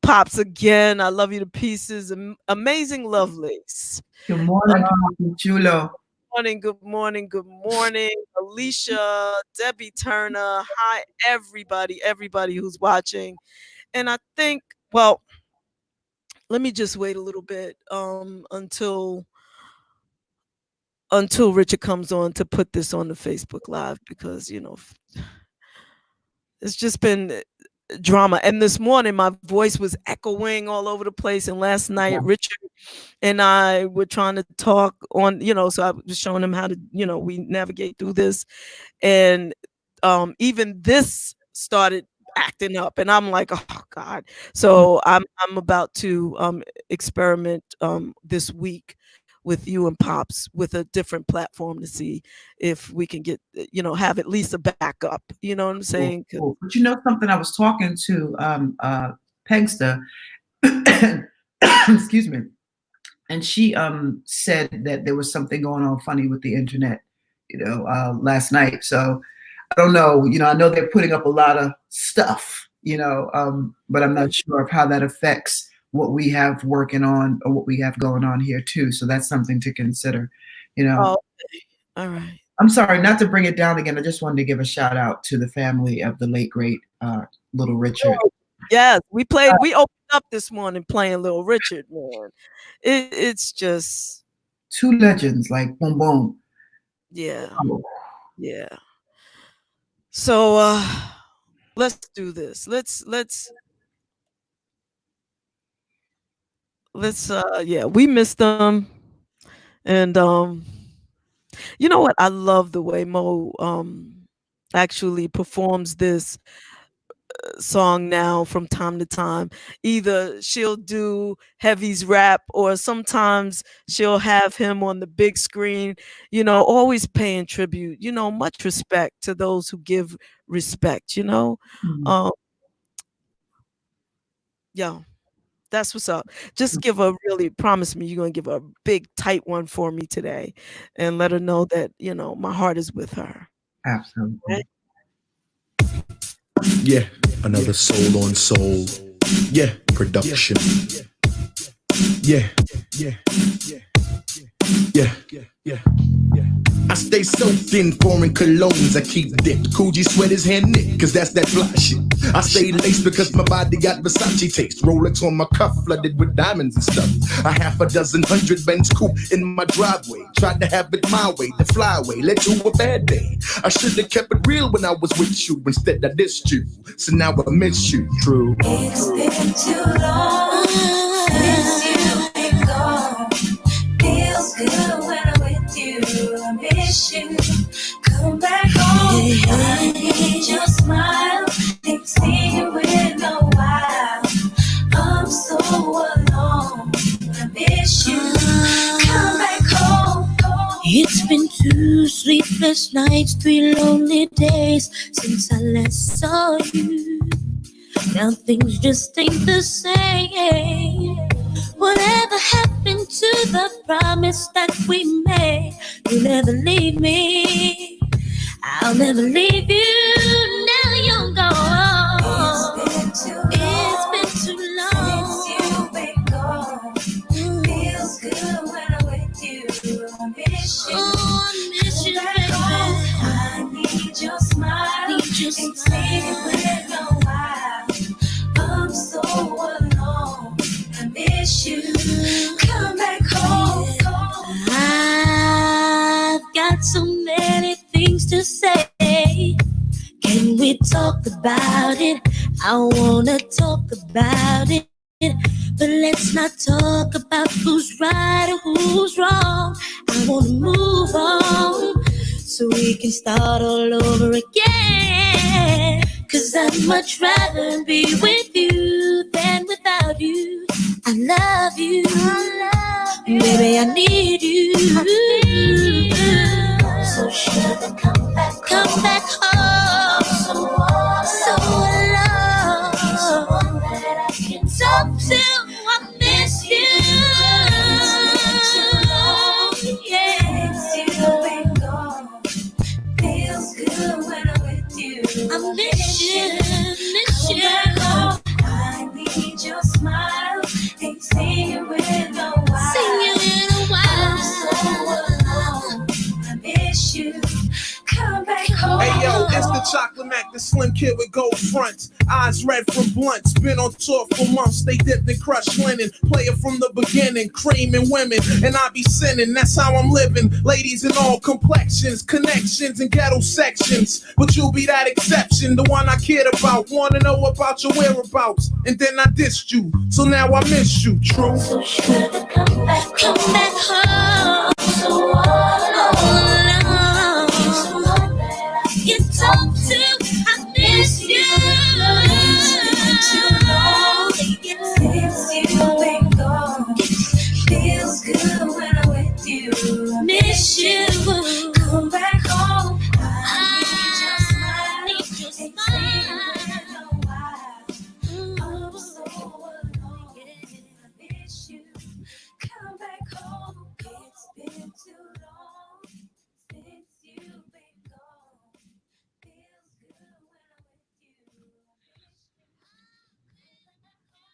Pops again. I love you to pieces. Amazing lovelies. Good morning, Chulo. morning, good morning, good morning. Alicia, Debbie Turner. Hi, everybody who's watching. And I think, well, let me just wait a little bit until Richard comes on to put this on the Facebook Live, because it's just been drama. And this morning my voice was echoing all over the place, and last night Richard and I were trying to talk on, so I was showing him how to, we navigate through this, and even this started acting up, and I'm like, oh God. So I'm about to experiment this week with you and Pops with a different platform to see if we can get, have at least a backup. You know what I'm saying? Cool. But something, I was talking to Pegsta, excuse me, and she said that there was something going on funny with the internet, last night. So I don't know, I know they're putting up a lot of stuff, but I'm not sure of how that affects what we have working on or what we have going on here too. So that's something to consider, Oh, okay. All right. I'm sorry, not to bring it down again. I just wanted to give a shout out to the family of the late, great Little Richard. Yes, we opened up this morning playing Little Richard, man. It's just two legends, like boom, boom. Yeah. Yeah. So let's do this. Let's we missed them. And you know what? I love the way Mo actually performs this song now from time to time. Either she'll do Heavy's rap, or sometimes she'll have him on the big screen, always paying tribute, much respect to those who give respect, Mm-hmm. Yeah, that's what's up. Just promise me you're going to give her a big tight one for me today, and let her know that, my heart is with her. Absolutely. Right? Yeah, another soul on soul. Yeah, production. Yeah. I stay soaked in foreign colognes. I keep dipped. Coogee sweaters hand knit, cause that's that fly shit. I stay laced because my body got Versace taste. Rolex on my cuff, flooded with diamonds and stuff. A half a dozen 100 Benz coupe in my driveway. Tried to have it my way, the flyway led to a bad day. I should've kept it real when I was with you. Instead I dissed you, so now I miss you. True. It's been too long since you've been gone. Feels good when I'm with you. I miss you. Come back home. I need your smile. Ain't seen you in a while. I'm so alone. I miss you. Come back home. It's been 2 sleepless nights, 3 lonely days since I last saw you. Now things just ain't the same. Whatever happened to the promise that we made? You never leave me. I'll never leave you. Now you're gone. It's been too long since you've been gone. Feels good when I'm with you. I miss you. Oh, I miss you, baby. I need your smile. Ain't seen you in a while. I'm so alone. I miss you. Come back home. I've got so many things to say. Can we talk about it? I wanna talk about it. But let's not talk about who's right or who's wrong. I wanna move on so we can start all over again. Cause I'd much rather be with you than without you. I love you. Baby, I need you. So sugar, come back home. So alone. Someone that I can talk to. I miss you. Yeah. You've been gone. Feels good when I'm with you. I miss you. I need your smile. Ain't seen you in a while. I'm so alone. Mac, the slim kid with gold fronts. Eyes red from blunts. Been on tour for months. They dipped in crushed linen. Player from the beginning. Creaming women. And I be sinning. That's how I'm living. Ladies in all complexions. Connections and ghetto sections. But you'll be that exception. The one I cared about. Wanna know about your whereabouts. And then I dissed you. So now I miss you. True. So sugar, come back home. So all alone. Someone that I can talk to. I miss you. Since you've been gone, feels good when I'm with you. I miss you. Come back home. I need your smile. I know why. I'm so alone. I miss you. Come back home. It's been too long since you've been gone. Feels good when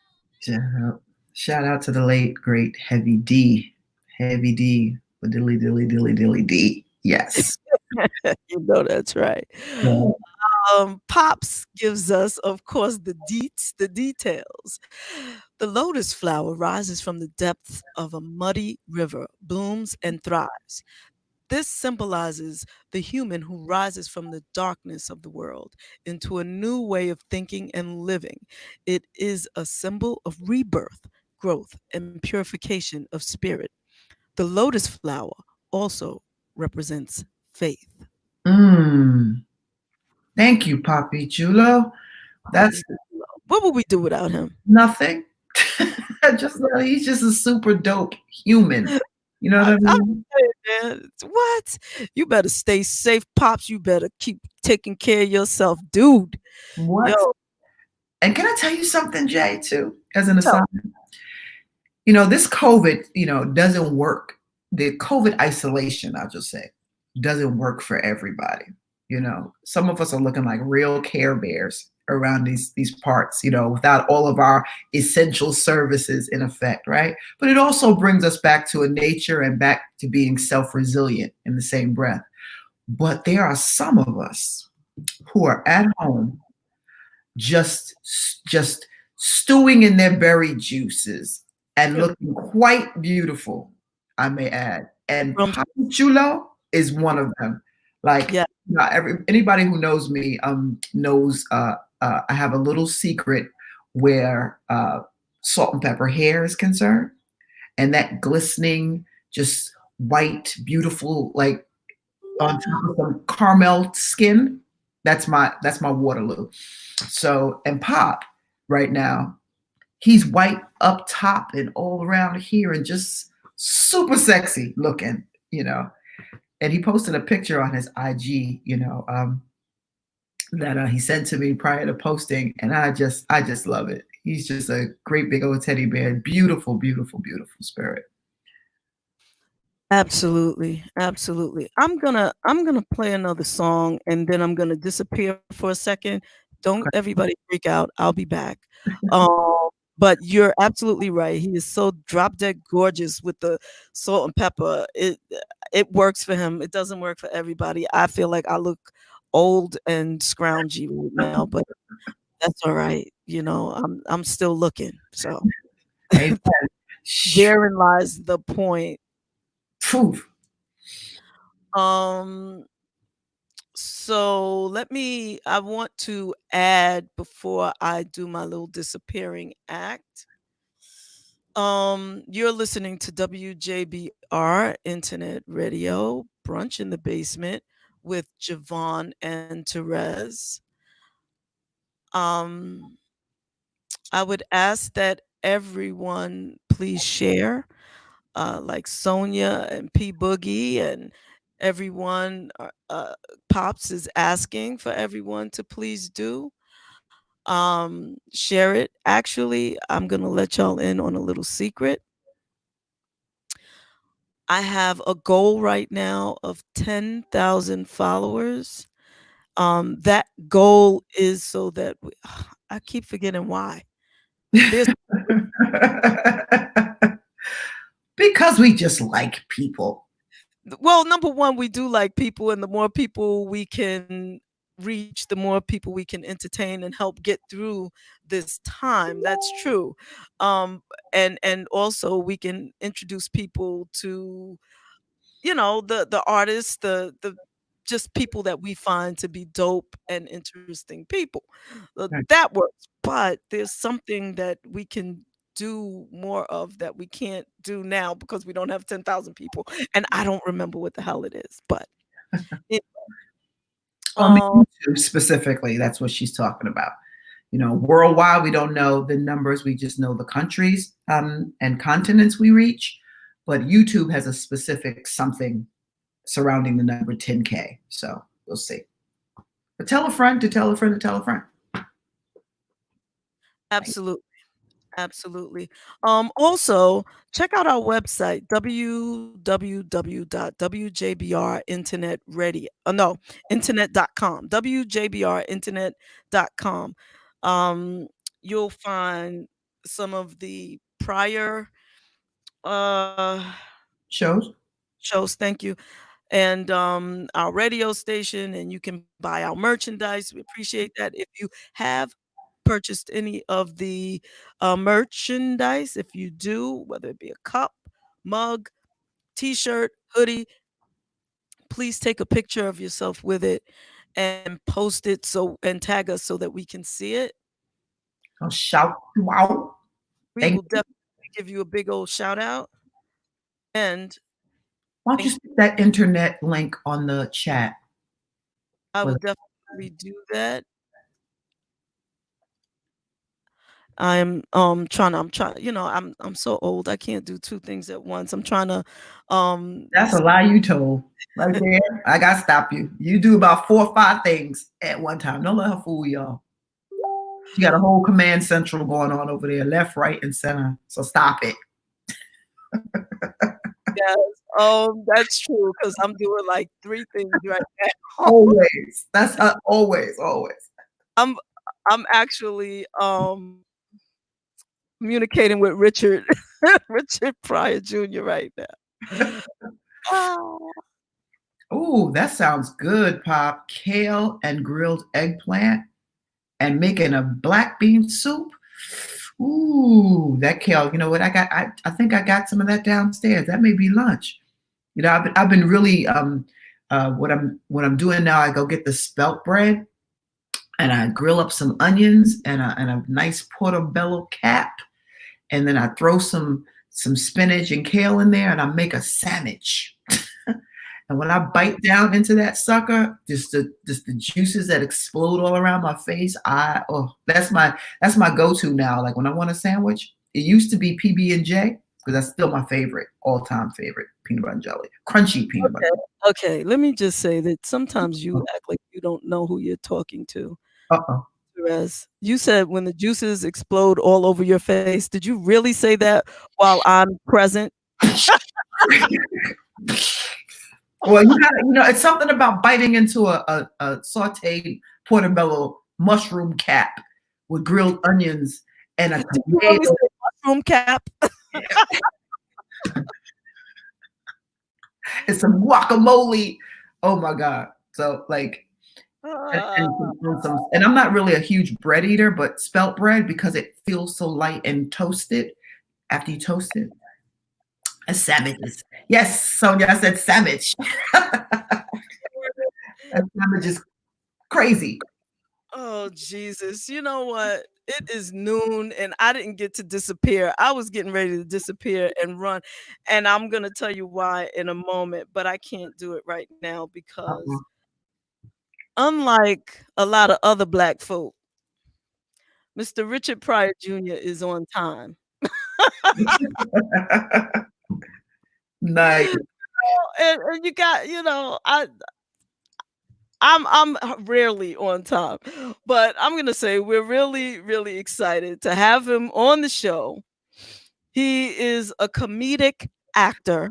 I'm with you. Shout out to the late, great Heavy D. Heavy D with dilly, dilly, dilly, dilly D. Yes. You know that's right. Yeah. Pops gives us, of course, the deets, the details. The lotus flower rises from the depths of a muddy river, blooms and thrives. This symbolizes the human who rises from the darkness of the world into a new way of thinking and living. It is a symbol of rebirth, growth, and purification of spirit. The lotus flower also represents faith. Thank you, Papi Chulo. That's What would we do without him? nothing. He's just a super dope human. You know what I mean? Man, what? You better stay safe, Pops. You better keep taking care of yourself, dude. What? Yo. And can I tell you something, Jay, too, as an aside? You know, this COVID, doesn't work. The COVID isolation, I'll just say, doesn't work for everybody. Some of us are looking like real Care Bears around these parts, without all of our essential services in effect, right? But it also brings us back to a nature and back to being self-resilient in the same breath. But there are some of us who are at home just stewing in their berry juices and looking quite beautiful, I may add. And Papi Chulo is one of them. Like, anybody who knows me knows I have a little secret where salt and pepper hair is concerned, and that glistening, just white, beautiful, like on top of some caramel skin. That's my Waterloo. So, and Pop right now, he's white up top and all around here, and just super sexy looking, And he posted a picture on his IG, that he sent to me prior to posting, and I just love it. He's just a great big old teddy bear, beautiful, beautiful, beautiful spirit. Absolutely, absolutely. I'm gonna play another song, and then I'm gonna disappear for a second. Don't everybody freak out. I'll be back. But you're absolutely right. He is so drop dead gorgeous with the salt and pepper. It works for him. It doesn't work for everybody. I feel like I look old and scroungy right now, but that's all right. I'm still looking. So therein lies the point. Proof. So I want to add before I do my little disappearing act. You're listening to WJBR Internet Radio, Brunch in the Basement with JaVonne and Terez. I would ask that everyone please share, like Sonia and P Boogie and everyone. Pops is asking for everyone to please do. Share it. Actually, I'm gonna let y'all in on a little secret. I have a goal right now of 10,000 followers. That goal is so that I keep forgetting why. Because we just like people. Well, number one, we do like people, and the more people we can reach, the more people we can entertain and help get through this time. That's true. Um, and also we can introduce people to, the artists, the just people that we find to be dope and interesting people. Right. That works. But there's something that we can do more of that we can't do now because we don't have 10,000 people. And I don't remember what the hell it is. But it, On um, YouTube specifically, that's what she's talking about. Worldwide, we don't know the numbers. We just know the countries and continents we reach. But YouTube has a specific something surrounding the number 10K. So we'll see. But tell a friend to tell a friend to tell a friend. absolutely. Absolutely. Also, check out our website, internet.com, wjbrinternet.com. You'll find some of the prior Shows. thank you, and our radio station, and you can buy our merchandise. We appreciate that. If you have purchased any of the merchandise, if you do, whether it be a cup, mug, t-shirt, hoodie, please take a picture of yourself with it and post it and tag us so that we can see it. Oh, shout wow. We will definitely give you a big old shout out. And why don't you stick that internet link on the chat? I will definitely do that. I'm trying, I'm so old. I can't do two things at once. I'm trying to That's a lie you told. Right there. I gotta stop you. You do about 4 or 5 things at one time. Don't let her fool y'all. She got a whole command central going on over there, left, right, and center. So stop it. Yes, that's true, because I'm doing like 3 things right now. Always. That's always. I'm actually communicating with Richard Pryor Jr. right now. Oh, that sounds good, Pop. Kale and grilled eggplant and making a black bean soup. Ooh, that kale. You know what? I think I got some of that downstairs. That may be lunch. I've been really what I'm doing now, I go get the spelt bread and I grill up some onions and a nice portobello cap. And then I throw some spinach and kale in there and I make a sandwich. And when I bite down into that sucker, just the juices that explode all around my face, that's my go-to now. Like when I want a sandwich, it used to be PB&J because that's still my favorite, all-time favorite peanut butter and jelly, crunchy peanut butter. Okay, let me just say that sometimes you act like you don't know who you're talking to. Uh-oh. Terez, you said when the juices explode all over your face. Did you really say that while I'm present? Well, it's something about biting into a sauteed portobello mushroom cap with grilled onions and a tomato. Mushroom cap. And some guacamole. Oh my God. So like, and I'm not really a huge bread eater, but spelt bread, because it feels so light and toasted after you toast it. A sandwiches. Yes, Sonia, I said sandwich. A sandwich is crazy. Oh, Jesus. You know what? It is noon and I didn't get to disappear. I was getting ready to disappear and run. And I'm going to tell you why in a moment, but I can't do it right now because unlike a lot of other Black folk, Mr. Richard Pryor Jr. is on time. Nice. And you got, I'm rarely on time, but I'm gonna say we're really, really excited to have him on the show. He is a comedic actor.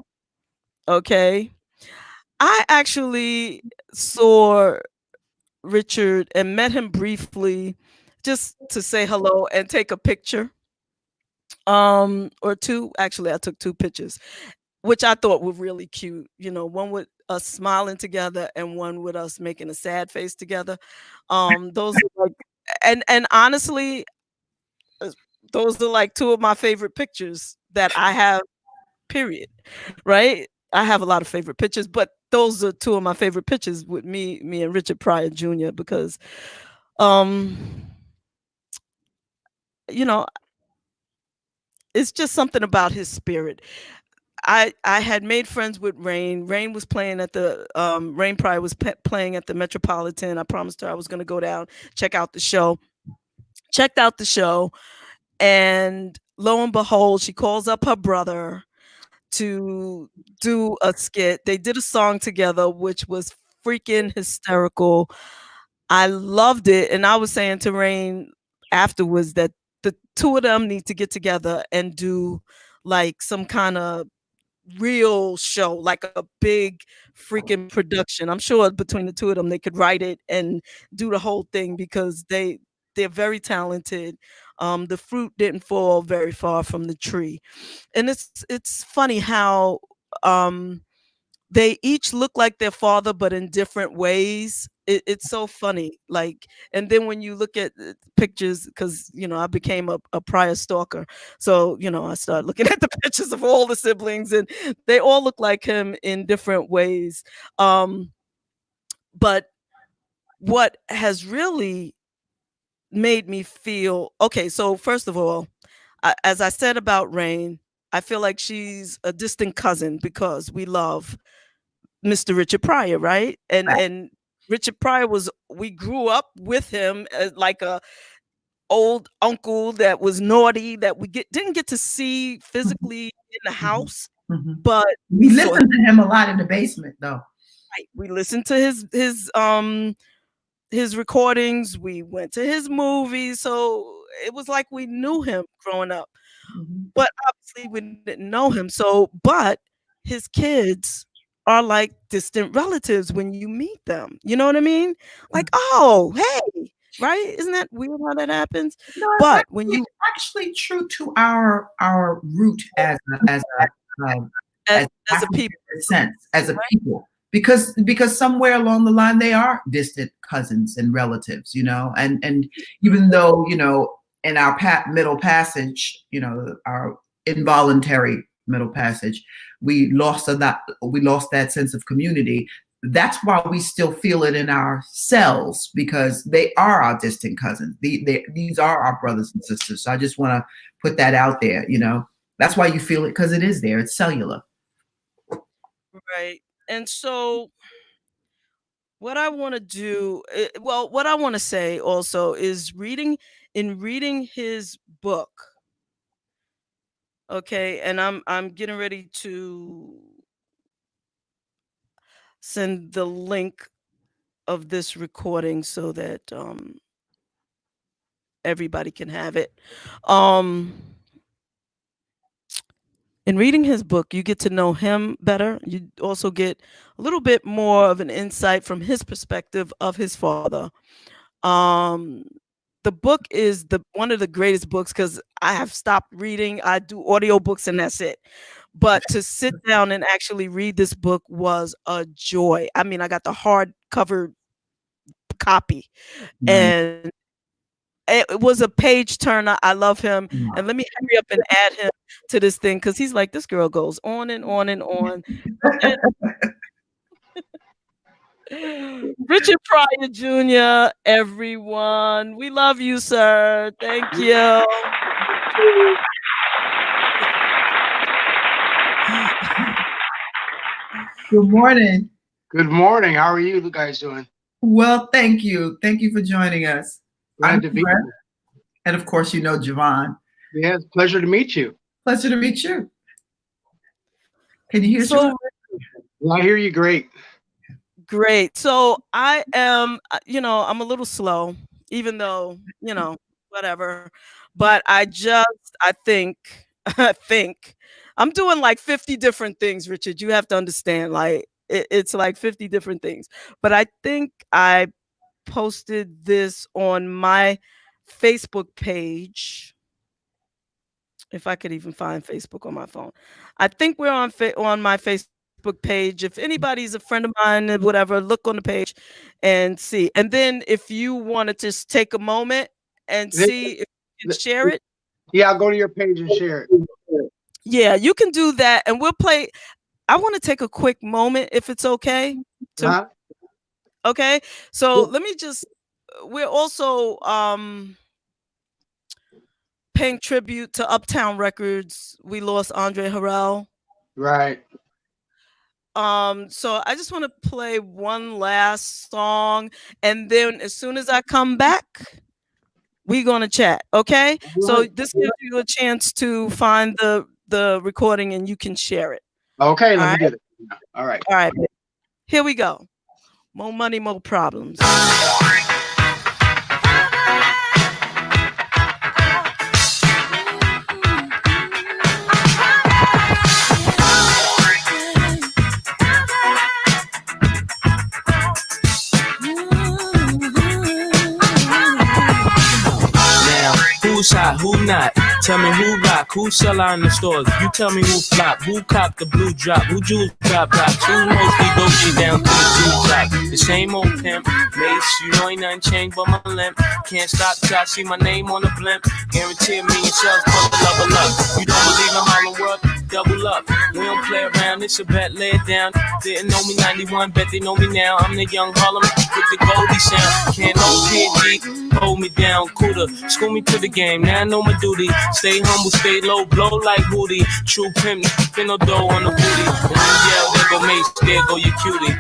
Okay. I actually saw Richard and met him briefly just to say hello and take a picture. Or 2. Actually, I took 2 pictures, which I thought were really cute. One with us smiling together and one with us making a sad face together. Those are like, and honestly, uh, those are like two of my favorite pictures that I have. Period. Right? I have a lot of favorite pictures, but those are two of my favorite pictures with me and Richard Pryor Jr. because, um, you know, it's just something about his spirit. I had made friends with Rain. Rain was playing at the Rain Pryor was playing at the Metropolitan. I promised her I was going to go down, check out the show. Checked out the show, and lo and behold, she calls up her brother to do a skit. They did a song together, which was freaking hysterical. I loved it, and I was saying to Rain afterwards that the two of them need to get together and do like some kind of real show, like a big freaking production. I'm sure between the two of them they could write it and do the whole thing because they're very talented. The fruit didn't fall very far from the tree. And it's funny how they each look like their father but in different ways. It's so funny. Like, and then when you look at pictures, because I became a Pryor stalker, so I started looking at the pictures of all the siblings, and they all look like him in different ways. But what has really made me feel okay, so first of all, as I said about Rain, I feel like she's a distant cousin because we love Mr. Richard Pryor, right? And Richard Pryor we grew up with him as like a old uncle that was naughty that we didn't get to see physically in the house, but we listened to him a lot in the basement, though. Right. We listened to his recordings. We went to his movies, so it was like we knew him growing up. But obviously we didn't know him. But his kids are like distant relatives when you meet them. You know what I mean? Like, oh, hey, right? Isn't that weird how that happens? No, but when you actually true to our root as a people, as a people, because somewhere along the line they are distant cousins and relatives, and even though in our middle passage, our involuntary middle passage, we lost that sense of community. That's why we still feel it in ourselves, because they are our distant cousins. These are our brothers and sisters. So I just want to put that out there. That's why you feel it, because it is there. It's cellular. Right. And so what I want to do, what I want to say also is reading his book. Okay, and I'm getting ready to send the link of this recording so that everybody can have it. In reading his book, you get to know him better. You also get a little bit more of an insight from his perspective of his father. The book is one of the greatest books because I have stopped reading. I do audiobooks and that's it. But to sit down and actually read this book was a joy. I mean, I got the hardcover copy, and it was a page turner. I love him. And let me hurry up and add him to this thing because he's like, this girl goes on and on and on. Richard Pryor Jr., everyone. We love you, sir. Thank you. Good morning. Good morning. How are you guys doing? Well, thank you. Thank you for joining us. Glad to be here. And of course, JaVonne. Yeah, it's a pleasure to meet you. Pleasure to meet you. Can you hear me? I hear you great. Great. So I am, I'm a little slow, even though, whatever. But I think I'm doing like 50 different things, Richard. You have to understand, like, it's like 50 different things. But I think I posted this on my Facebook page. If I could even find Facebook on my phone. I think we're on my Facebook Facebook page. If anybody's a friend of mine or whatever, look on the page and see. And then if you want to just take a moment and see if you can share it. Yeah, I'll go to your page and share it. Yeah, you can do that. And we'll play. I want to take a quick moment if it's okay. Okay. So let me just, we're also paying tribute to Uptown Records. We lost Andre Harrell. Right. So I just want to play one last song, and then as soon as I come back, we're gonna chat. Okay. So this gives you a chance to find the recording and you can share it. Okay, let me do it. All right. All right. Here we go. More money, more problems. Who's hot, who not? Tell me who rock, who sell out in the stores. You tell me who flop, who cop the blue drop, who jewels drop tops, who mostly Dolce down to the two drop. The same old pimp, Mace, you know ain't nothing changed but my limp. Can't stop till I see my name on the blimp. Guarantee a million shells, double up. You don't believe in Harlem World? Double up. We don't play around, it's a bet, lay it down. Didn't know me 91, bet they know me now. I'm the young Harlem with the Goldie sound. Can't no PhD, hold me down, cooler. School me to the game, now I know my duty. Stay humble, stay low, blow like booty. True pimp, spin no dough on the booty. And when you yell, there go Mace, there go your cutie.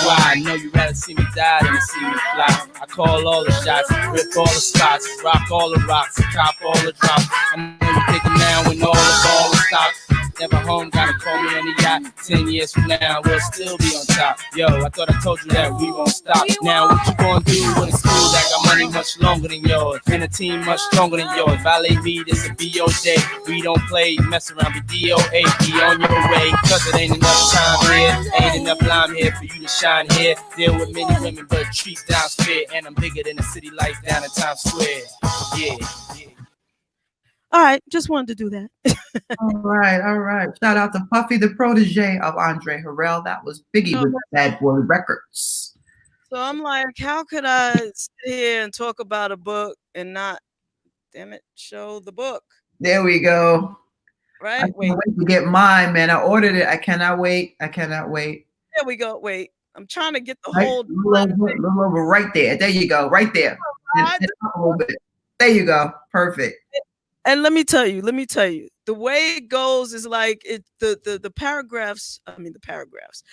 I know you rather see me die than to see me fly. I call all the shots, rip all the spots, rock all the rocks, cop all the drops. I know you take them down when all the ball stops. Never home, gotta call me on the yacht. 10 years from now, we'll still be on top. Yo, I thought I told you that we won't stop. Now what you gonna do with a school that got money much longer than yours, and a team much stronger than yours? Violate me, this a BOJ. We don't play, mess around, be DOA. Be on your way, cause it ain't enough time here. Ain't enough lime here for you to shine here. Deal with many women, but treat down spit. And I'm bigger than the city lights down in Times Square. Yeah. All right, just wanted to do that. All right. Shout out to Puffy, the protege of Andre Harrell. That was Biggie with Bad Boy Records. So I'm like, how could I sit here and talk about a book and not, damn it, show the book? There we go. Right? I can't wait to get mine, man. I ordered it. I cannot wait. There we go. Wait, I'm trying to get the Right, whole. little over right there. There you go. Right there. And up a little bit. There you go. Perfect. And let me tell you, the way it goes is like the paragraphs. I mean the paragraphs.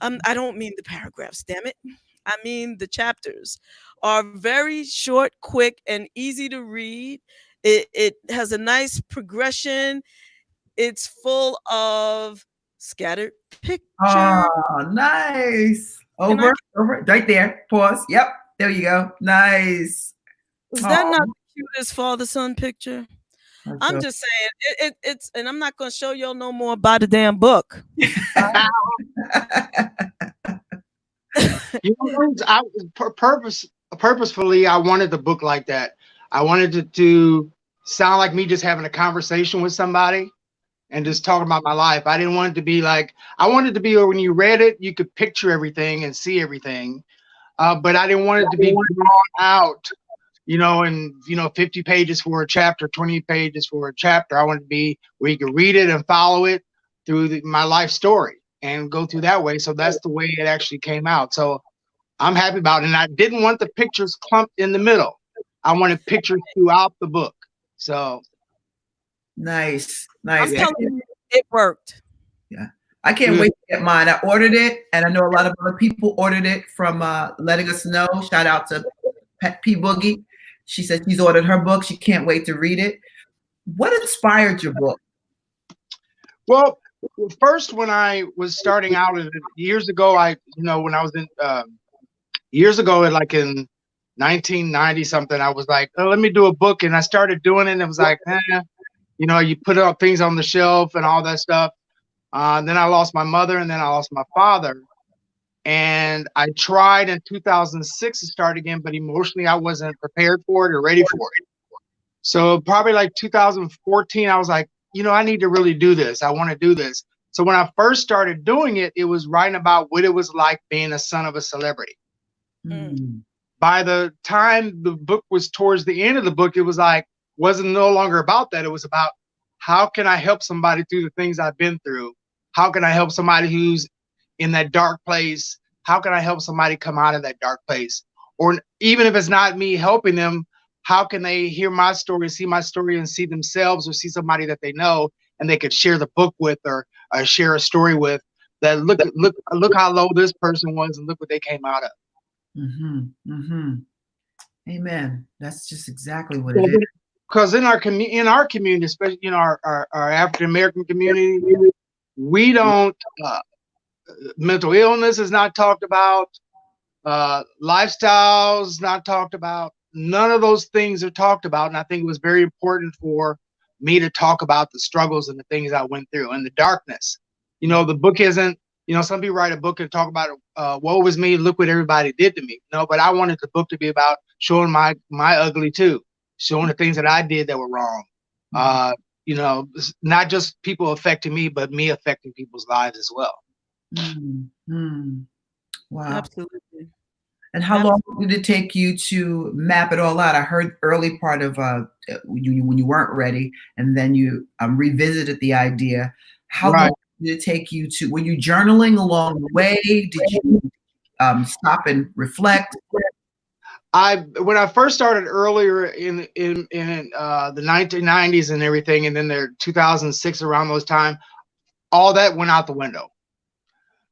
I don't mean the paragraphs. Damn it. I mean the chapters are very short, quick, and easy to read. It has a nice progression. It's full of scattered pictures. Oh, nice. Over. Right there. Pause. Yep. There you go. Nice. Is that not the cutest father-son picture? I'm just saying it's, and I'm not gonna show y'all no more about the damn book. You know, purposefully, I wanted the book like that. I wanted it to sound like me just having a conversation with somebody and just talking about my life. I didn't want it to be like, I wanted it to be where when you read it, you could picture everything and see everything. But I didn't want it to be drawn out, you know, and 50 pages for a chapter, 20 pages for a chapter. I wanted to be where you could read it and follow it through my life story and go through that way. So that's the way it actually came out. So I'm happy about it. And I didn't want the pictures clumped in the middle. I wanted pictures throughout the book. So nice. I'm telling you, it worked. Yeah. I can't wait to get mine. I ordered it, and I know a lot of other people ordered it from letting us know. Shout out to P Boogie. She said she's ordered her book. She can't wait to read it. What inspired your book? Well, first, when I was starting out years ago, when I was in years ago, like in 1990 something, I was like, oh, let me do a book, and I started doing it. And it was like, you put up things on the shelf and all that stuff. Then I lost my mother, and then I lost my father. And I tried in 2006 to start again, but emotionally I wasn't prepared for it or ready for it. So probably like 2014, I was like, you know, I need to really do this. I want to do this. So when I first started doing it, it was writing about what it was like being a son of a celebrity. By the time the book was towards the end of the book, it was like, wasn't no longer about that. It was about how can I help somebody through the things I've been through? How can I help somebody who's in that dark place? How can I help somebody come out of that dark place? Or even if it's not me helping them, how can they hear my story, see my story, and see themselves or see somebody that they know and they could share the book with or share a story with that look how low this person was and look what they came out of. Amen. That's just exactly what it is. Because in our community, especially our African American community, we don't mental illness is not talked about, lifestyles not talked about. None of those things are talked about, and I think it was very important for me to talk about the struggles and the things I went through and the darkness. You know, the book isn't. You know, some people write a book and talk about woe was me, look what everybody did to me. No, but I wanted the book to be about showing my ugly too, showing the things that I did that were wrong. You know, not just people affecting me, but me affecting people's lives as well. Wow. Absolutely. And how long did it take you to map it all out? I heard early part of when you weren't ready, and then you revisited the idea. How long did it take you to? Were you journaling along the way? Did you stop and reflect? When I first started earlier in the 1990s and everything, and then there 2006 around those time, all that went out the window.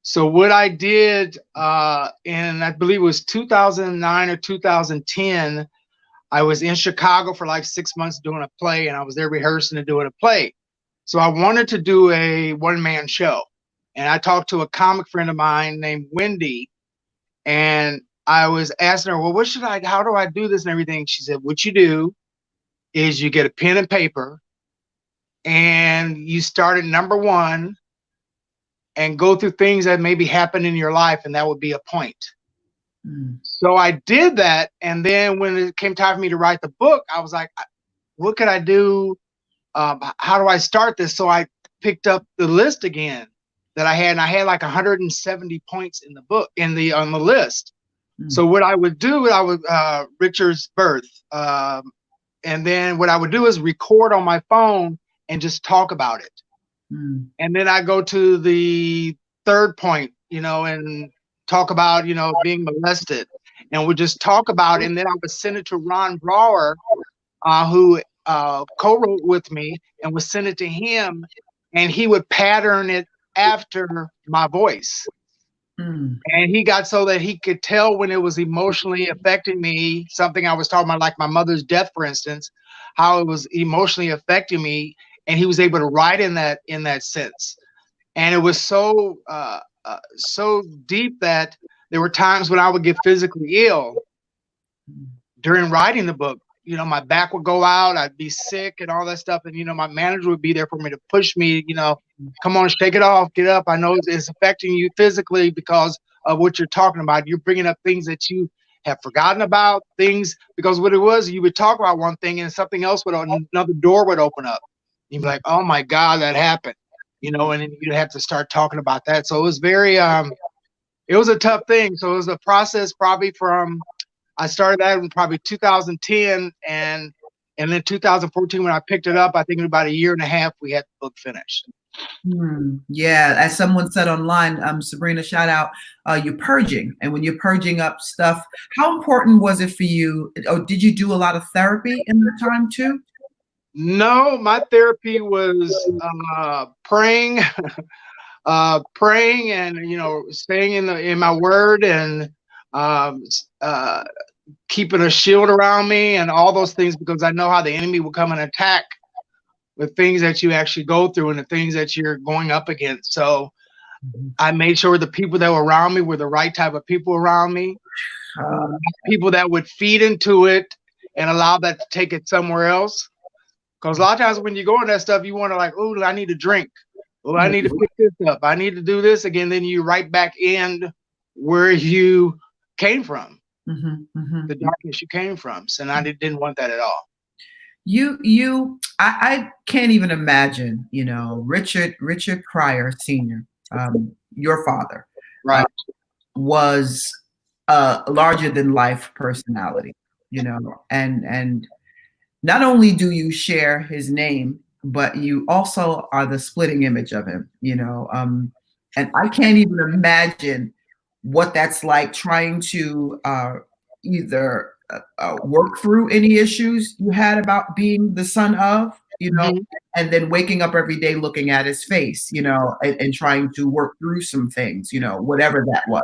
So what I did in, I believe it was 2009 or 2010, I was in Chicago for like 6 months doing a play, and I was there rehearsing and doing a play. So I wanted to do a one-man show, and I talked to a comic friend of mine named Wendy, and I was asking her, well, how do I do this and everything? She said, what you do is you get a pen and paper, and you start at number 1, and go through things that maybe happened in your life, and that would be a point. So I did that, and then when it came time for me to write the book, I was like, what could I do? How do I start this? So I picked up the list again that I had, and I had like 170 points in the book, on the list. So what I would do, Richard's birth, and then what I would do is record on my phone and just talk about it. And then I go to the third point, and talk about, being molested, and would just talk about it. And then I would send it to Ron Pryor, who co-wrote with me, and would send it to him, and he would pattern it after my voice. And he got so that he could tell when it was emotionally affecting me, something I was talking about, like my mother's death, for instance, how it was emotionally affecting me. And he was able to write in that sense. And it was so deep that there were times when I would get physically ill during writing the book. My back would go out, I'd be sick and all that stuff. And, my manager would be there for me to push me, come on, shake it off, get up. I know it's affecting you physically because of what you're talking about. You're bringing up things that you have forgotten about, things, because what it was, you would talk about one thing and something else another door would open up. You'd be like, oh my God, that happened, and then you'd have to start talking about that. So it was very, it was a tough thing. So it was a process probably I started that in probably 2010, and then 2014 when I picked it up, I think in about a year and a half, we had the book finished. Yeah, as someone said online, Sabrina, shout out, you're purging. And when you're purging up stuff, how important was it for you? Or did you do a lot of therapy in that time too? No, my therapy was praying, praying, and staying in my word, and keeping a shield around me, and all those things, because I know how the enemy will come and attack with things that you actually go through and the things that you're going up against. So I made sure the people that were around me were the right type of people around me, people that would feed into it and allow that to take it somewhere else. Because a lot of times when you go in that stuff, you want to like, oh, I need a drink. Oh, I need to pick this up. I need to do this again. Then you right back in where you came from, the darkness you came from. So I didn't want that at all. I can't even imagine, you know, Richard Pryor Sr., your father, right, was a larger than life personality, you know, and not only do you share his name, but you also are the splitting image of him, you know, and I can't even imagine what that's like trying to either work through any issues you had about being the son of, you know, and then waking up every day looking at his face, you know, and trying to work through some things, you know, whatever that was.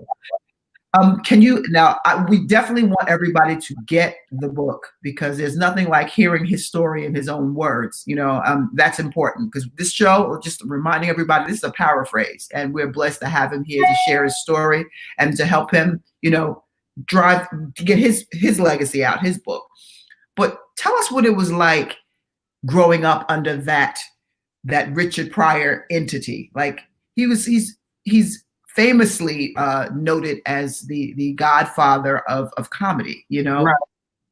Can you now? We definitely want everybody to get the book because there's nothing like hearing his story in his own words. You know, that's important because this show, just reminding everybody, this is a paraphrase, and we're blessed to have him here to share his story and to help him, you know, drive to get his legacy out, his book. But tell us what it was like growing up under that Richard Pryor entity. Like he's famously noted as the godfather of comedy, you know? Right.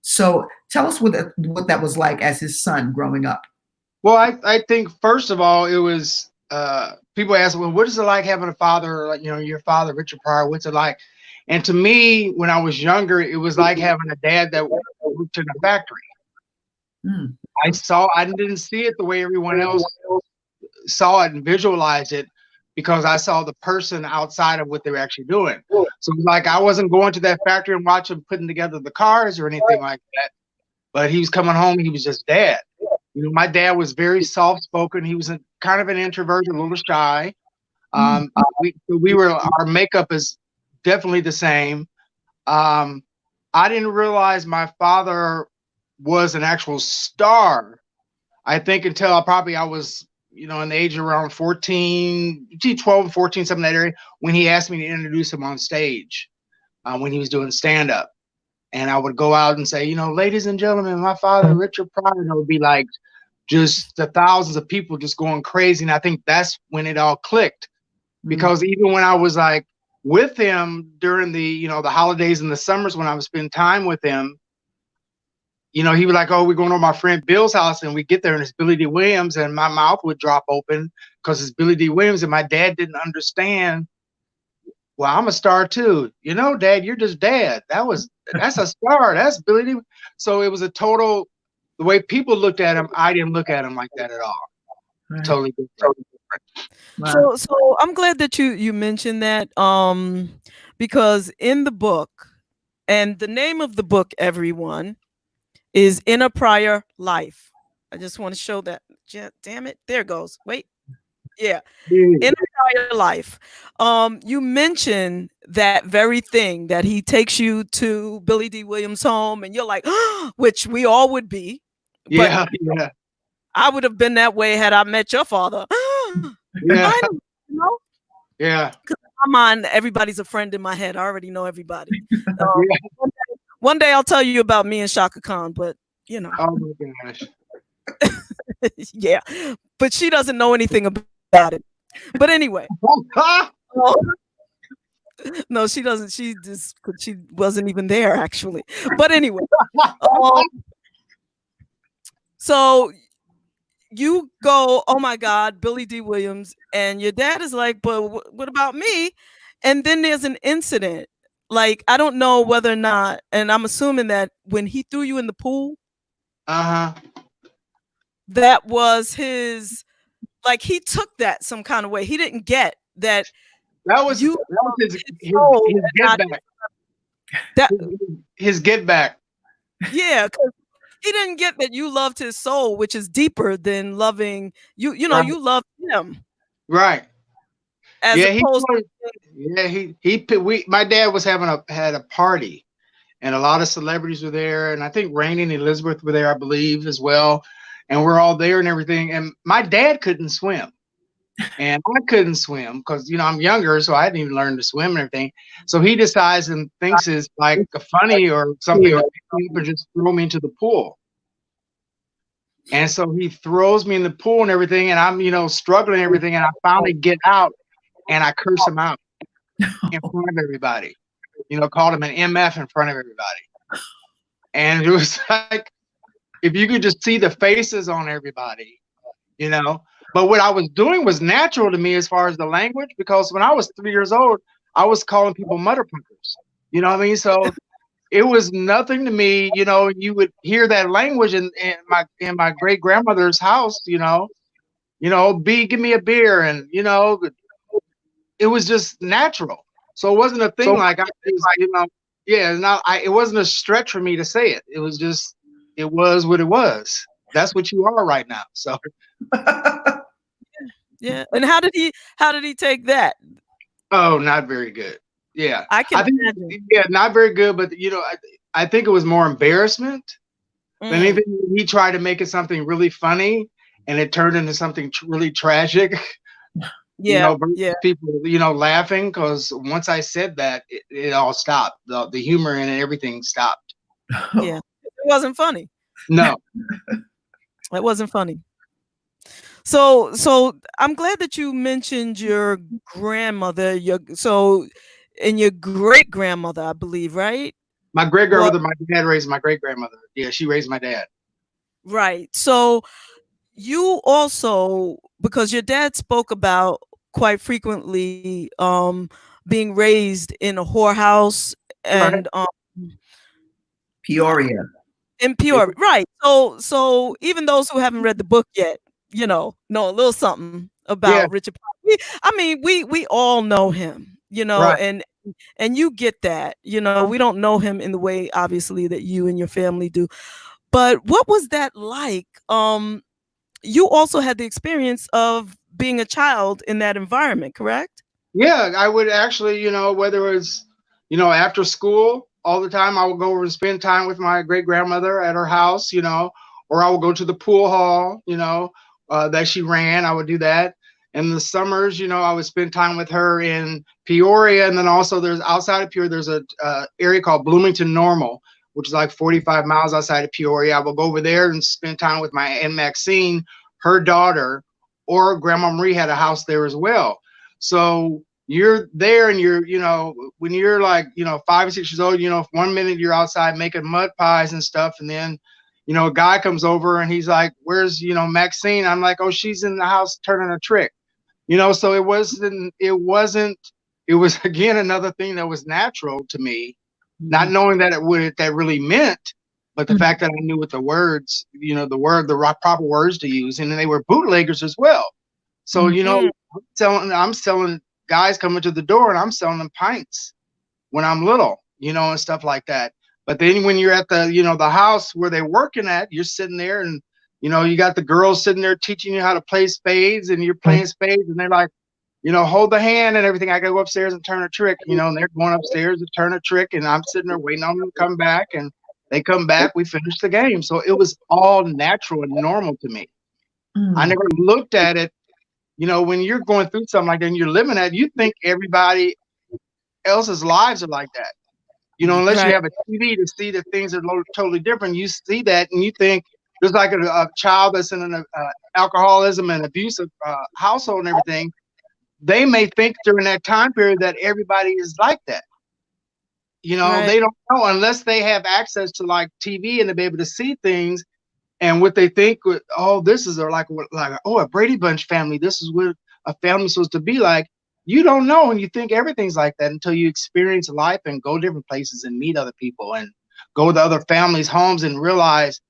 So tell us what that was like as his son growing up. Well, I think first of all, it was, people ask, well, what is it like having a father, like, you know, your father, Richard Pryor, what's it like? And to me, when I was younger, it was like having a dad that worked in a factory. I didn't see it the way everyone else saw it and visualized it, because I saw the person outside of what they were actually doing. So it was like I wasn't going to that factory and watching putting together the cars or anything like that. But he was coming home, he was just dad. You know, my dad was very soft-spoken. He was kind of an introvert, a little shy. Our makeup is definitely the same. I didn't realize my father was an actual star, I think, until I was, you know, in the age of around 14, 12, 14, something in that area, when he asked me to introduce him on stage when he was doing stand-up. And I would go out and say, you know, ladies and gentlemen, my father, Richard Pryor, and it would be like just the thousands of people just going crazy. And I think that's when it all clicked, because even when I was like with him during the, you know, the holidays and the summers when I would spend time with him, you know, he was like, oh, we're going to my friend Bill's house, and we get there and it's Billy D. Williams, and my mouth would drop open because it's Billy D. Williams, and my dad didn't understand. Well, I'm a star too. You know, Dad, you're just dad. That's a star. That's Billy D. So it was a total, the way people looked at him, I didn't look at him like that at all. Right. Totally different. Wow. So I'm glad that you mentioned that, because in the book, and the name of the book, everyone, is In a Pryor Life. I just want to show that. Damn it. There it goes. Wait. Yeah. In a Pryor Life. You mentioned that very thing, that he takes you to Billy D. Williams' home and you're like, oh, which we all would be. Yeah. But, yeah. I would have been that way had I met your father. Yeah. You know? Yeah. Because in my mind, everybody's a friend in my head. I already know everybody. One day I'll tell you about me and Shaka Khan, but you know. Oh my gosh. Yeah, but she doesn't know anything about it. But anyway. No, she doesn't. She wasn't even there actually. But anyway. So you go, oh my God, Billy D. Williams, and your dad is like, but what about me? And then there's an incident. Like, I don't know whether or not, and I'm assuming that when he threw you in the pool, that was his, like, he took that some kind of way. He didn't get that. That was his get back. His get back. Yeah, because he didn't get that you loved his soul, which is deeper than loving you. You know, you love him. Right. As opposed my dad was had a party, and a lot of celebrities were there, and I think Rainey and Elizabeth were there, I believe, as well, and we're all there and everything. And my dad couldn't swim, and I couldn't swim because, you know, I'm younger, so I hadn't even learned to swim and everything. So he decides and thinks it's like funny or something, or just throw me into the pool. And so he throws me in the pool and everything, and I'm, struggling and everything, and I finally get out and I curse him out in front of everybody. Called him an MF in front of everybody. And it was like, if you could just see the faces on everybody, But what I was doing was natural to me as far as the language, because when I was 3 years old, I was calling people motherfuckers. You know what I mean? So it was nothing to me, you would hear that language in my great grandmother's house, B, give me a beer. And, it was just natural. So it wasn't a thing like, it wasn't a stretch for me to say it. It was just, it was what it was. That's what you are right now. So. Yeah. And how did he take that? Oh, not very good. Yeah. I think not very good, but I think it was more embarrassment than anything. He tried to make it something really funny and it turned into something really tragic. Yeah. People, laughing, because once I said that, it all stopped. The humor and everything stopped. Yeah. It wasn't funny. No. It wasn't funny. So I'm glad that you mentioned your grandmother, and your great grandmother, I believe, right? My great grandmother, my dad raised my great grandmother. Yeah, she raised my dad. Right. So you also, because your dad spoke about quite frequently being raised in a whorehouse and Peoria. In Peoria, right. So even those who haven't read the book yet, know a little something about Richard Pryor. We all know him, right. and you get that, we don't know him in the way, obviously, that you and your family do. But what was that like? You also had the experience of being a child in that environment, correct? Yeah, I would actually, whether it was, after school, all the time, I would go over and spend time with my great grandmother at her house, or I would go to the pool hall, that she ran. I would do that. In the summers, I would spend time with her in Peoria. And then also there's outside of Peoria, there's a area called Bloomington Normal, which is like 45 miles outside of Peoria. I will go over there and spend time with my Aunt Maxine, her daughter, or Grandma Marie had a house there as well. So you're there and you're, when you're like, 5 or 6 years old, 1 minute you're outside making mud pies and stuff. And then, a guy comes over and he's like, where's, Maxine? I'm like, oh, she's in the house turning a trick, so it was again, another thing that was natural to me, not knowing that that really meant, but the fact that I knew what the words, the proper words to use. And then they were bootleggers as well. So, I'm selling guys coming to the door and I'm selling them pints when I'm little, and stuff like that. But then when you're at the, the house where they're working at, you're sitting there and, you got the girls sitting there teaching you how to play spades and you're playing spades and they're like, hold the hand and everything. I gotta go upstairs and turn a trick, and they're going upstairs to turn a trick and I'm sitting there waiting on them to come back, and they come back, we finish the game. So it was all natural and normal to me. I never looked at it, when you're going through something like that and you're living that, you think everybody else's lives are like that. Unless you have a TV to see that things are totally different, you see that and you think there's like a child that's in an alcoholism and abusive household and everything. They may think during that time period that everybody is like that. They don't know unless they have access to like TV and to be able to see things. And what they think, this is like a Brady Bunch family. This is what a family's supposed to be like. You don't know, and you think everything's like that until you experience life and go different places and meet other people and go to other families' homes and realize,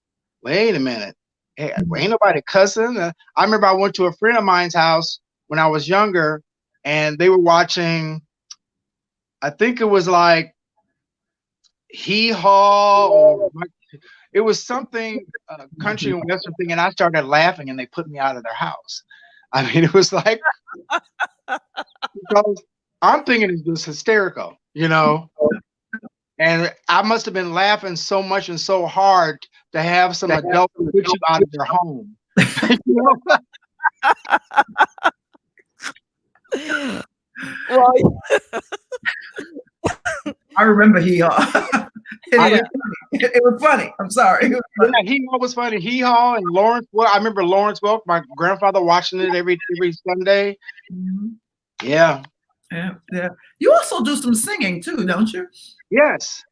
wait a minute, hey, ain't nobody cussing. I remember I went to a friend of mine's house when I was younger, and they were watching, I think it was like Hee Haw, or it was something country and western thing, and I started laughing, and they put me out of their house. I mean, it was like, because I'm thinking it was hysterical, and I must have been laughing so much and so hard to have some adult put you out of their home. I remember Hee Haw. It was funny. I'm sorry. It was funny. Yeah, Hee Haw was funny. Hee Haw and Lawrence. Well, I remember Lawrence Welk, my grandfather watching it every Sunday. Mm-hmm. Yeah. Yeah. You also do some singing too, don't you? Yes.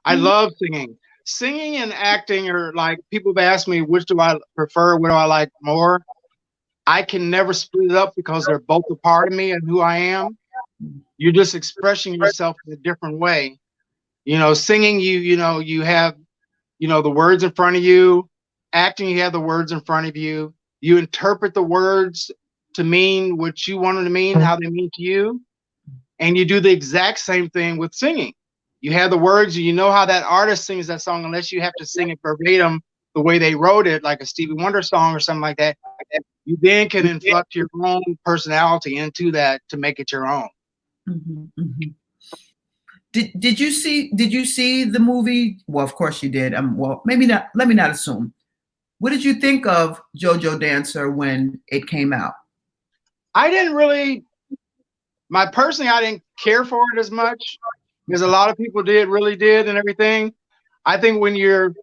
I love singing. Singing and acting are like, people have asked me, which do I prefer? What do I like more? I can never split it up because they're both a part of me and who I am. You're just expressing yourself in a different way. You know, singing, you have, the words in front of you. Acting, you have the words in front of you. You interpret the words to mean what you want them to mean, how they mean to you. And you do the exact same thing with singing. You have the words, you know how that artist sings that song, unless you have to sing it verbatim the way they wrote it, like a Stevie Wonder song or something like that. You then can inflect your own personality into that to make it your own. Mm-hmm, mm-hmm. Did you see the movie? Well, of course you did. Well, maybe not. Let me not assume. What did you think of JoJo Dancer when it came out? I didn't really. I didn't care for it as much because a lot of people really did and everything. I think when you're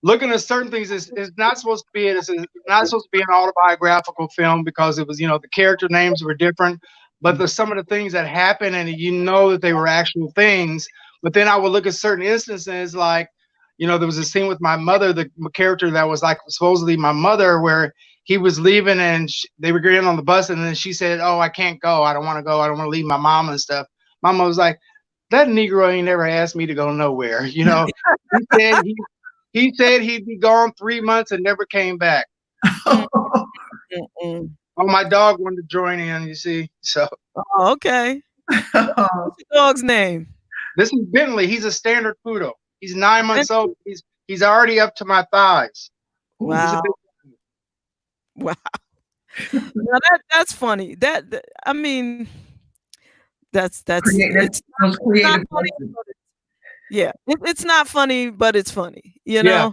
looking at certain things, it's not supposed to be. It's not supposed to be an autobiographical film because it was, the character names were different. But there's some of the things that happen, and that they were actual things. But then I would look at certain instances, like, there was a scene with my mother, the character that was like supposedly my mother, where he was leaving and they were getting on the bus, and then she said, "Oh, I can't go. I don't want to go. I don't want to leave my mom and stuff." My mom was like, "That Negro ain't never asked me to go nowhere." He said he'd be gone 3 months and never came back. Oh, my dog wanted to join in, you see. So. Oh, okay. What's your dog's name? This is Bentley. He's a standard poodle. He's 9 months old. He's already up to my thighs. Wow. Wow. Now that's funny. That's Creative. Not funny, yeah, it's not funny, but it's funny. Yeah.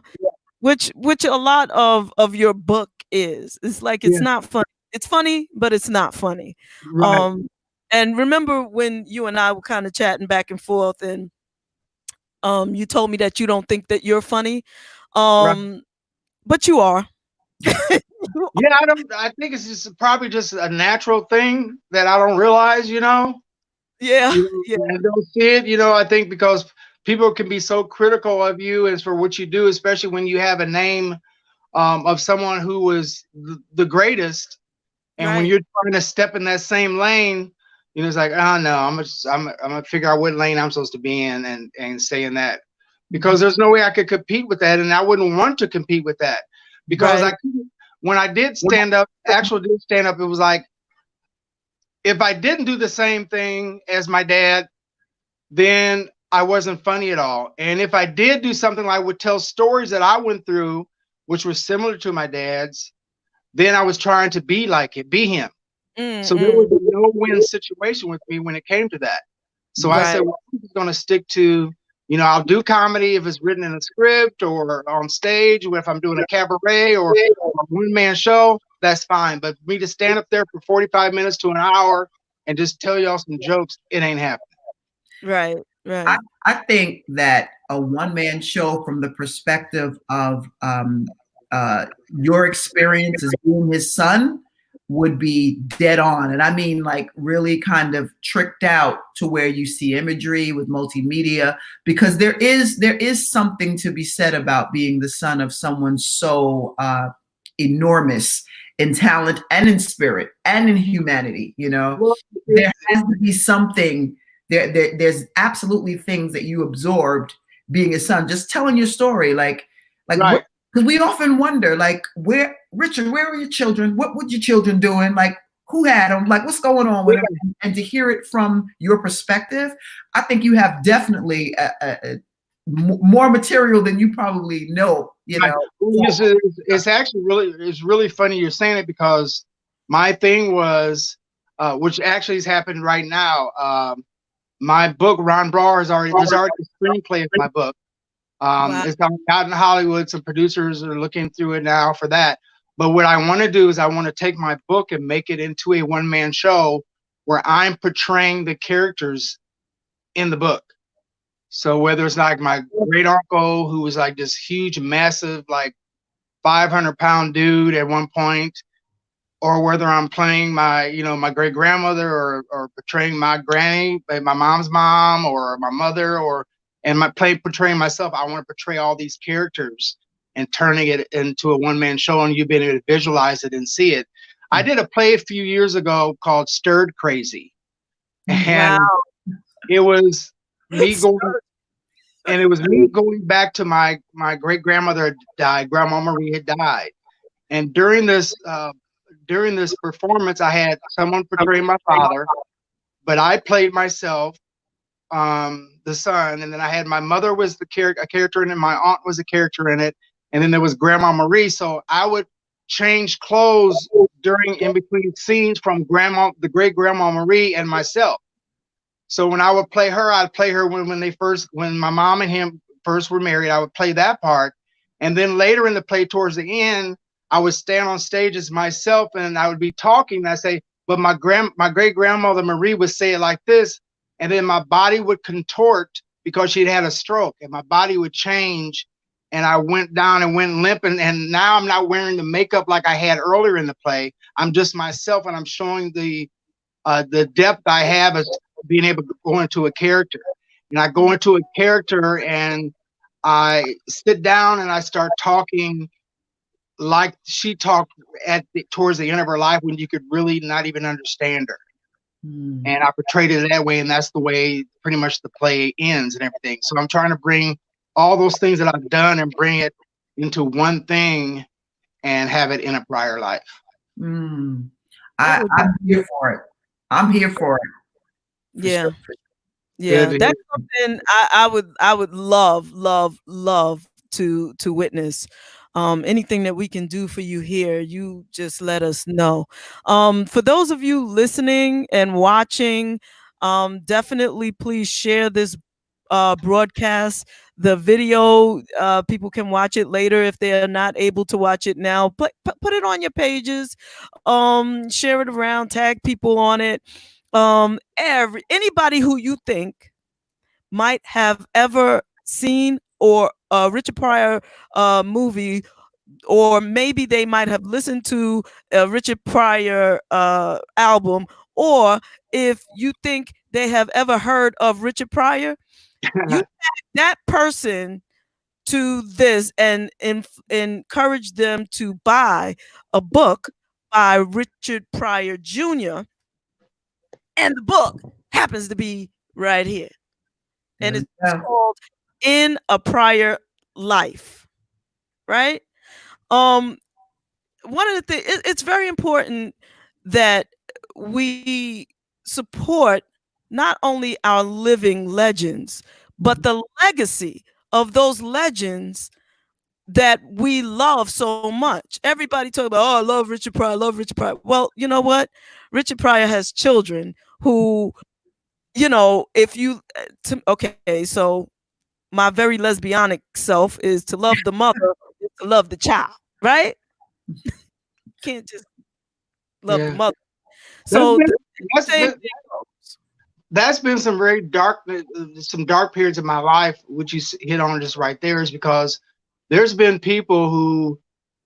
Which a lot of your book is. It's like it's not funny. It's funny, but it's not funny. Right. And remember when you and I were kind of chatting back and forth, and you told me that you don't think that you're funny, Right. but you are. Yeah, I think it's just probably just a natural thing that I don't realize, Yeah. I don't see it, I think because people can be so critical of you as for what you do, especially when you have a name of someone who was the greatest. And when you're trying to step in that same lane, it's like, oh no, I'm gonna figure out what lane I'm supposed to be in and stay in that, because there's no way I could compete with that, and I wouldn't want to compete with that, because when I did stand up, it was like, if I didn't do the same thing as my dad, then I wasn't funny at all. And if I did do something like would tell stories that I went through, which were similar to my dad's, then I was trying to be like it, be him. So there was a no-win situation with me when it came to that. So I said, well, I'm just going to stick to, I'll do comedy if it's written in a script or on stage, or if I'm doing a cabaret or a one-man show, that's fine. But for me to stand up there for 45 minutes to an hour and just tell y'all some jokes, it ain't happening. Right. I think that a one-man show from the perspective of your experience as being his son would be dead on. And I mean, like, really kind of tricked out to where you see imagery with multimedia, because there is something to be said about being the son of someone so enormous in talent and in spirit and in humanity. There has to be something there's absolutely things that you absorbed being a son, just telling your story, because we often wonder, like, Richard, where are your children? What were your children doing? Like, who had them? Like, what's going on with them? And to hear it from your perspective, I think you have definitely more material than you probably know. It's actually really funny you're saying it, because my thing was, which actually has happened right now. My book, Ron Brar, there's already a screenplay of my book. It's out in Hollywood. Some producers are looking through it now for that. But what I want to do is I want to take my book and make it into a one-man show where I'm portraying the characters in the book. So whether it's like my great uncle, who was like this huge, massive, like 500-pound dude at one point, or whether I'm playing my, my great grandmother, or portraying my granny, my mom's mom, or my mother, and portraying myself, I want to portray all these characters and turning it into a one-man show, and you being able to visualize it and see it. I did a play a few years ago called Stirred Crazy, and it was me going, and it was me going back to my great grandmother had died, Grandma Marie had died, and during this performance, I had someone portraying my father, but I played myself, the son, and then I had my mother was a character in it, my aunt was a character in it, and then there was Grandma Marie. So I would change clothes in between scenes from the great Grandma Marie and myself. So when I would play her, I'd play her when my mom and him first were married. I would play that part, and then later in the play, towards the end, I would stand on stage as myself, and I would be talking. And I say, but my great grandmother Marie would say it like this, and then my body would contort because she'd had a stroke, and my body would change, and I went down and went limp, and now I'm not wearing the makeup like I had earlier in the play. I'm just myself, and I'm showing the depth I have as being able to go into a character. And I go into a character, and I sit down, and I start talking like she talked towards the end of her life, when you could really not even understand her. And I portrayed it that way, and that's the way pretty much the play ends and everything. So I'm trying to bring all those things that I've done and bring it into one thing and have it in a Pryor Life. I'm here for it. I'm here for it. Yeah. Yeah, that's something I would love to witness. Anything that we can do for you here, you just let us know. For those of you listening and watching, definitely please share this broadcast. The video, people can watch it later if they are not able to watch it now. Put it on your pages, share it around, tag people on it. Anybody who you think might have ever seen or a Richard Pryor movie, or maybe they might have listened to a Richard Pryor album, or if you think they have ever heard of Richard Pryor, you tag that person to this and encourage them to buy a book by Richard Pryor Jr. And the book happens to be right here. And it's called In a Pryor Life, right? One of the things, it's very important that we support not only our living legends, but the legacy of those legends that we love so much. Everybody talk about, oh, I love Richard Pryor, I love Richard Pryor. Well, you know what? Richard Pryor has children who, if you, okay, so my very lesbianic self is to love the mother, is to love the child, right? Can't just love the mother. So that's been some very dark periods of my life, which you hit on just right there, is because there's been people who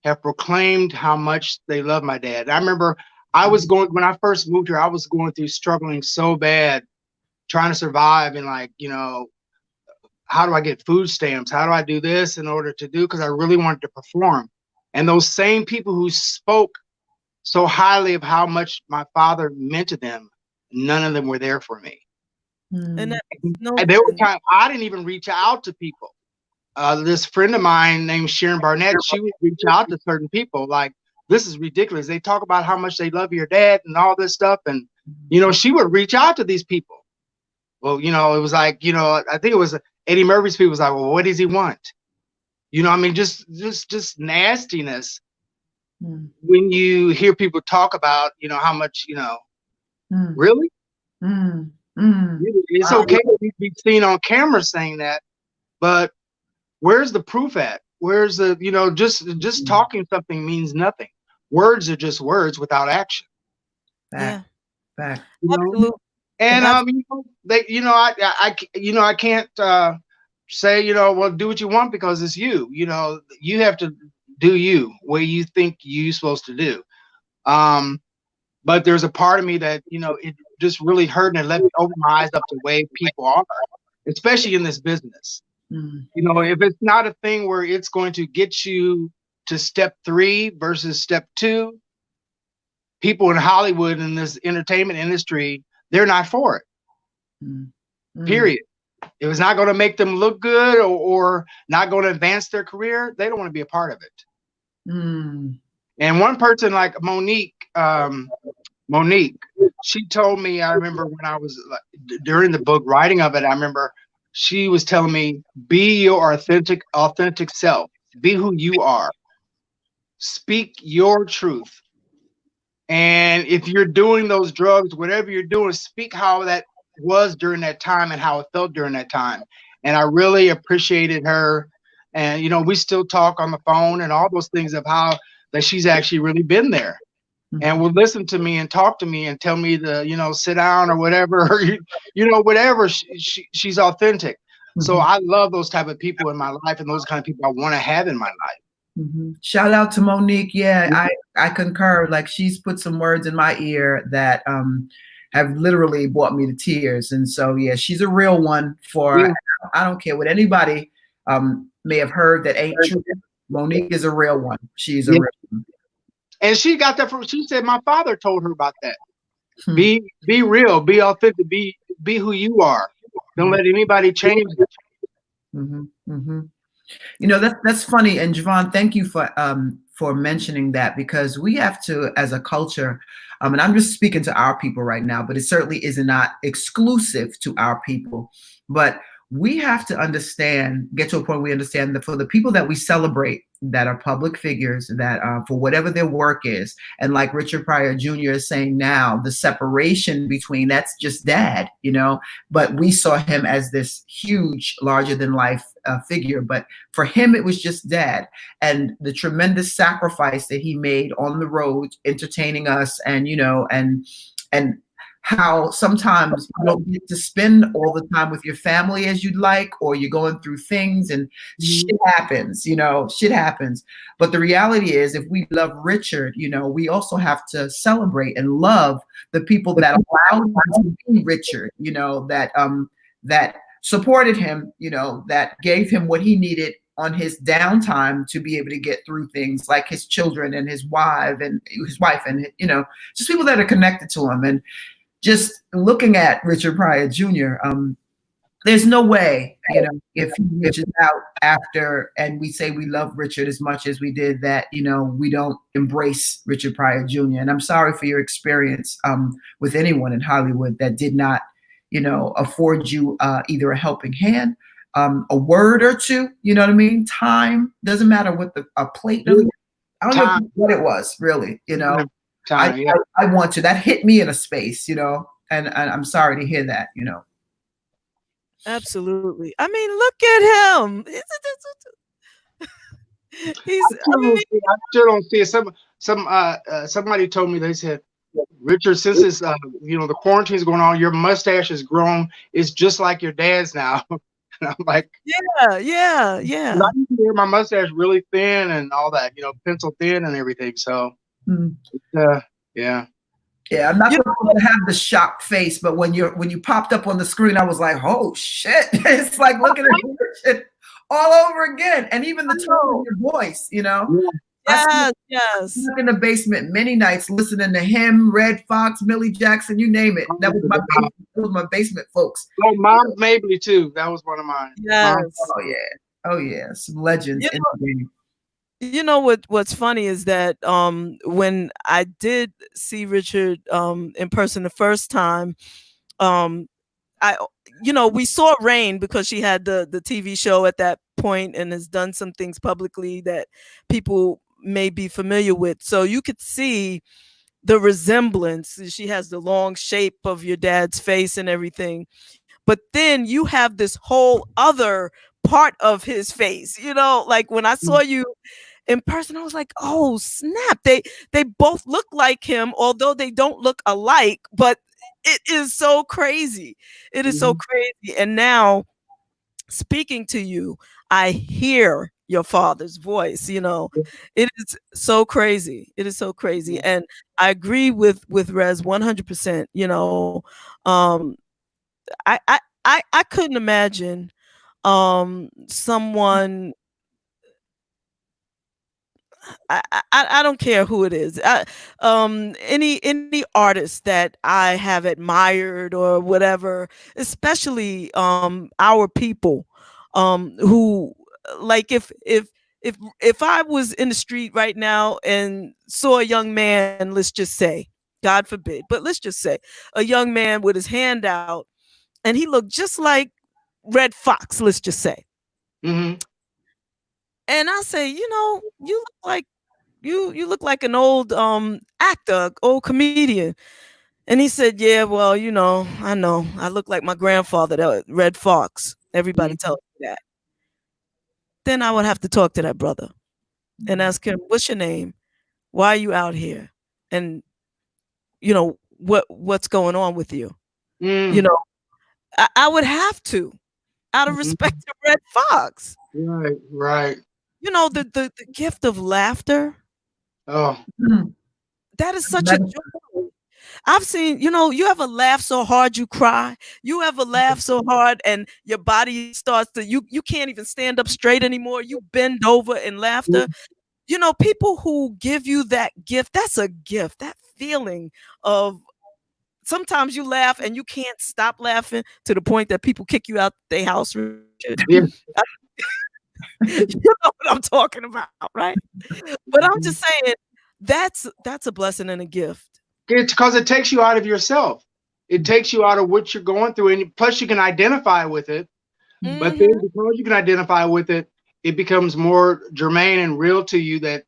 have proclaimed how much they love my dad. I remember when I first moved here, I was going through struggling so bad, trying to survive, and how do I get food stamps? How do I do this in order to do? Because I really wanted to perform. And those same people who spoke so highly of how much my father meant to them, none of them were there for me. And they were I didn't even reach out to people. This friend of mine named Sharon Barnett, she would reach out to certain people like, this is ridiculous. They talk about how much they love your dad and all this stuff. And, she would reach out to these people. Well, it was like, I think it was Eddie Murphy's people was like, well, what does he want? Just nastiness. When you hear people talk about, how much, really? It's okay to be seen on camera saying that, but where's the proof at? Where's the, just talking something means nothing. Words are just words without action. Back. Absolutely. And they, I can't say, well, do what you want because it's you. You have to do you where you think you're supposed to do. But there's a part of me that, it just really hurt and it let me open my eyes up to the way people are, especially in this business. If it's not a thing where it's going to get you to step 3 versus step 2, people in Hollywood in this entertainment industry, they're not for it. Period. If it's not going to make them look good or not going to advance their career, they don't want to be a part of it. And one person like Monique, she told me, I remember when I was during the book writing of it, I remember she was telling me, be your authentic self, be who you are, speak your truth. And if you're doing those drugs, whatever you're doing, speak how that was during that time and how it felt during that time. And I really appreciated her. And, we still talk on the phone and all those things of how that she's actually really been there and will listen to me and talk to me and tell me to, sit down or whatever, or, whatever. She's authentic. So I love those type of people in my life and those kind of people I want to have in my life. Shout out to Monique. Yeah, I concur. Like, she's put some words in my ear that have literally brought me to tears. And so, yeah, she's a real one I don't care what anybody may have heard that ain't true. Monique is a real one. She's a real one. And she got that from, she said, my father told her about that. Be real, be authentic, be who you are. Don't let anybody change it. That's funny. And JaVonne, thank you for mentioning that, because we have to, as a culture, and I'm just speaking to our people right now, but it certainly is not exclusive to our people, but we have to get to a point where we understand that for the people that we celebrate, that are public figures, that for whatever their work is, and like Richard Pryor Jr. is saying now, the separation between that's just dad, but we saw him as this huge, larger than life figure, but for him it was just dad, and the tremendous sacrifice that he made on the road, entertaining us, and and how sometimes you don't get to spend all the time with your family as you'd like, or you're going through things and shit happens, shit happens. But the reality is, if we love Richard, we also have to celebrate and love the people that allowed him to be Richard, that supported him, that gave him what he needed on his downtime to be able to get through things, like his children and his wife and just people that are connected to him. And just looking at Richard Pryor Jr., there's no way, if he reaches out after, and we say we love Richard as much as we did, that, we don't embrace Richard Pryor Jr. And I'm sorry for your experience with anyone in Hollywood that did not, afford you either a helping hand, a word or two, you know what I mean? Time, doesn't matter what a plate, I don't know what it was, really, Time, I want to. That hit me in a space, and I'm sorry to hear that, Absolutely. I mean, look at him. I still don't see it. Somebody told me, they said, Richard, since it's the quarantine's going on, your mustache has grown. It's just like your dad's now. And I'm like, yeah. I used to wear my mustache really thin and all that, pencil thin and everything. So. Yeah, I'm not supposed to have the shocked face, but when you popped up on the screen, I was like, oh shit. It's like looking at shit all over again. And even the tone of your voice, Yes. In the basement many nights listening to him, Red Fox, Millie Jackson, you name it. That was my basement folks. Oh, Mom's Mabley too. That was one of mine. Yes. Oh yeah. Some legends in the game. What's funny is that when I did see Richard in person the first time, we saw Rain because she had the TV show at that point and has done some things publicly that people may be familiar with. So you could see the resemblance. She has the long shape of your dad's face and everything. But then you have this whole other part of his face, like when I saw you in person, I was like, oh snap, they both look like him, although they don't look alike, but It is so crazy. It is so crazy. And now, speaking to you, I hear your father's voice. It is so crazy. It is so crazy. And I agree with Rez 100%. Um, I couldn't imagine someone. I don't care who it is. Any artist that I have admired or whatever, especially our people, who, like, if I was in the street right now and saw a young man, let's just say, God forbid, but let's just say a young man with his hand out and he looked just like Red Fox, let's just say. And I say, you look like you look like an old actor, old comedian. And he said, yeah, well, I know. I look like my grandfather, that Red Fox. Everybody tells me that. Then I would have to talk to that brother and ask him, what's your name? Why are you out here? And what's going on with you? I would have to, out of respect to Red Fox. Right. The gift of laughter. Oh, that is such a joy. I've seen, you ever laugh so hard you cry? You ever laugh so hard and your body starts to, you can't even stand up straight anymore. You bend over in laughter. People who give you that gift, that's a gift. That feeling of, sometimes you laugh and you can't stop laughing to the point that people kick you out their house. You know what I'm talking about, right? But I'm just saying that's a blessing and a gift. It's because it takes you out of yourself. It takes you out of what you're going through, and plus you can identify with it. But then because you can identify with it, it becomes more germane and real to you, that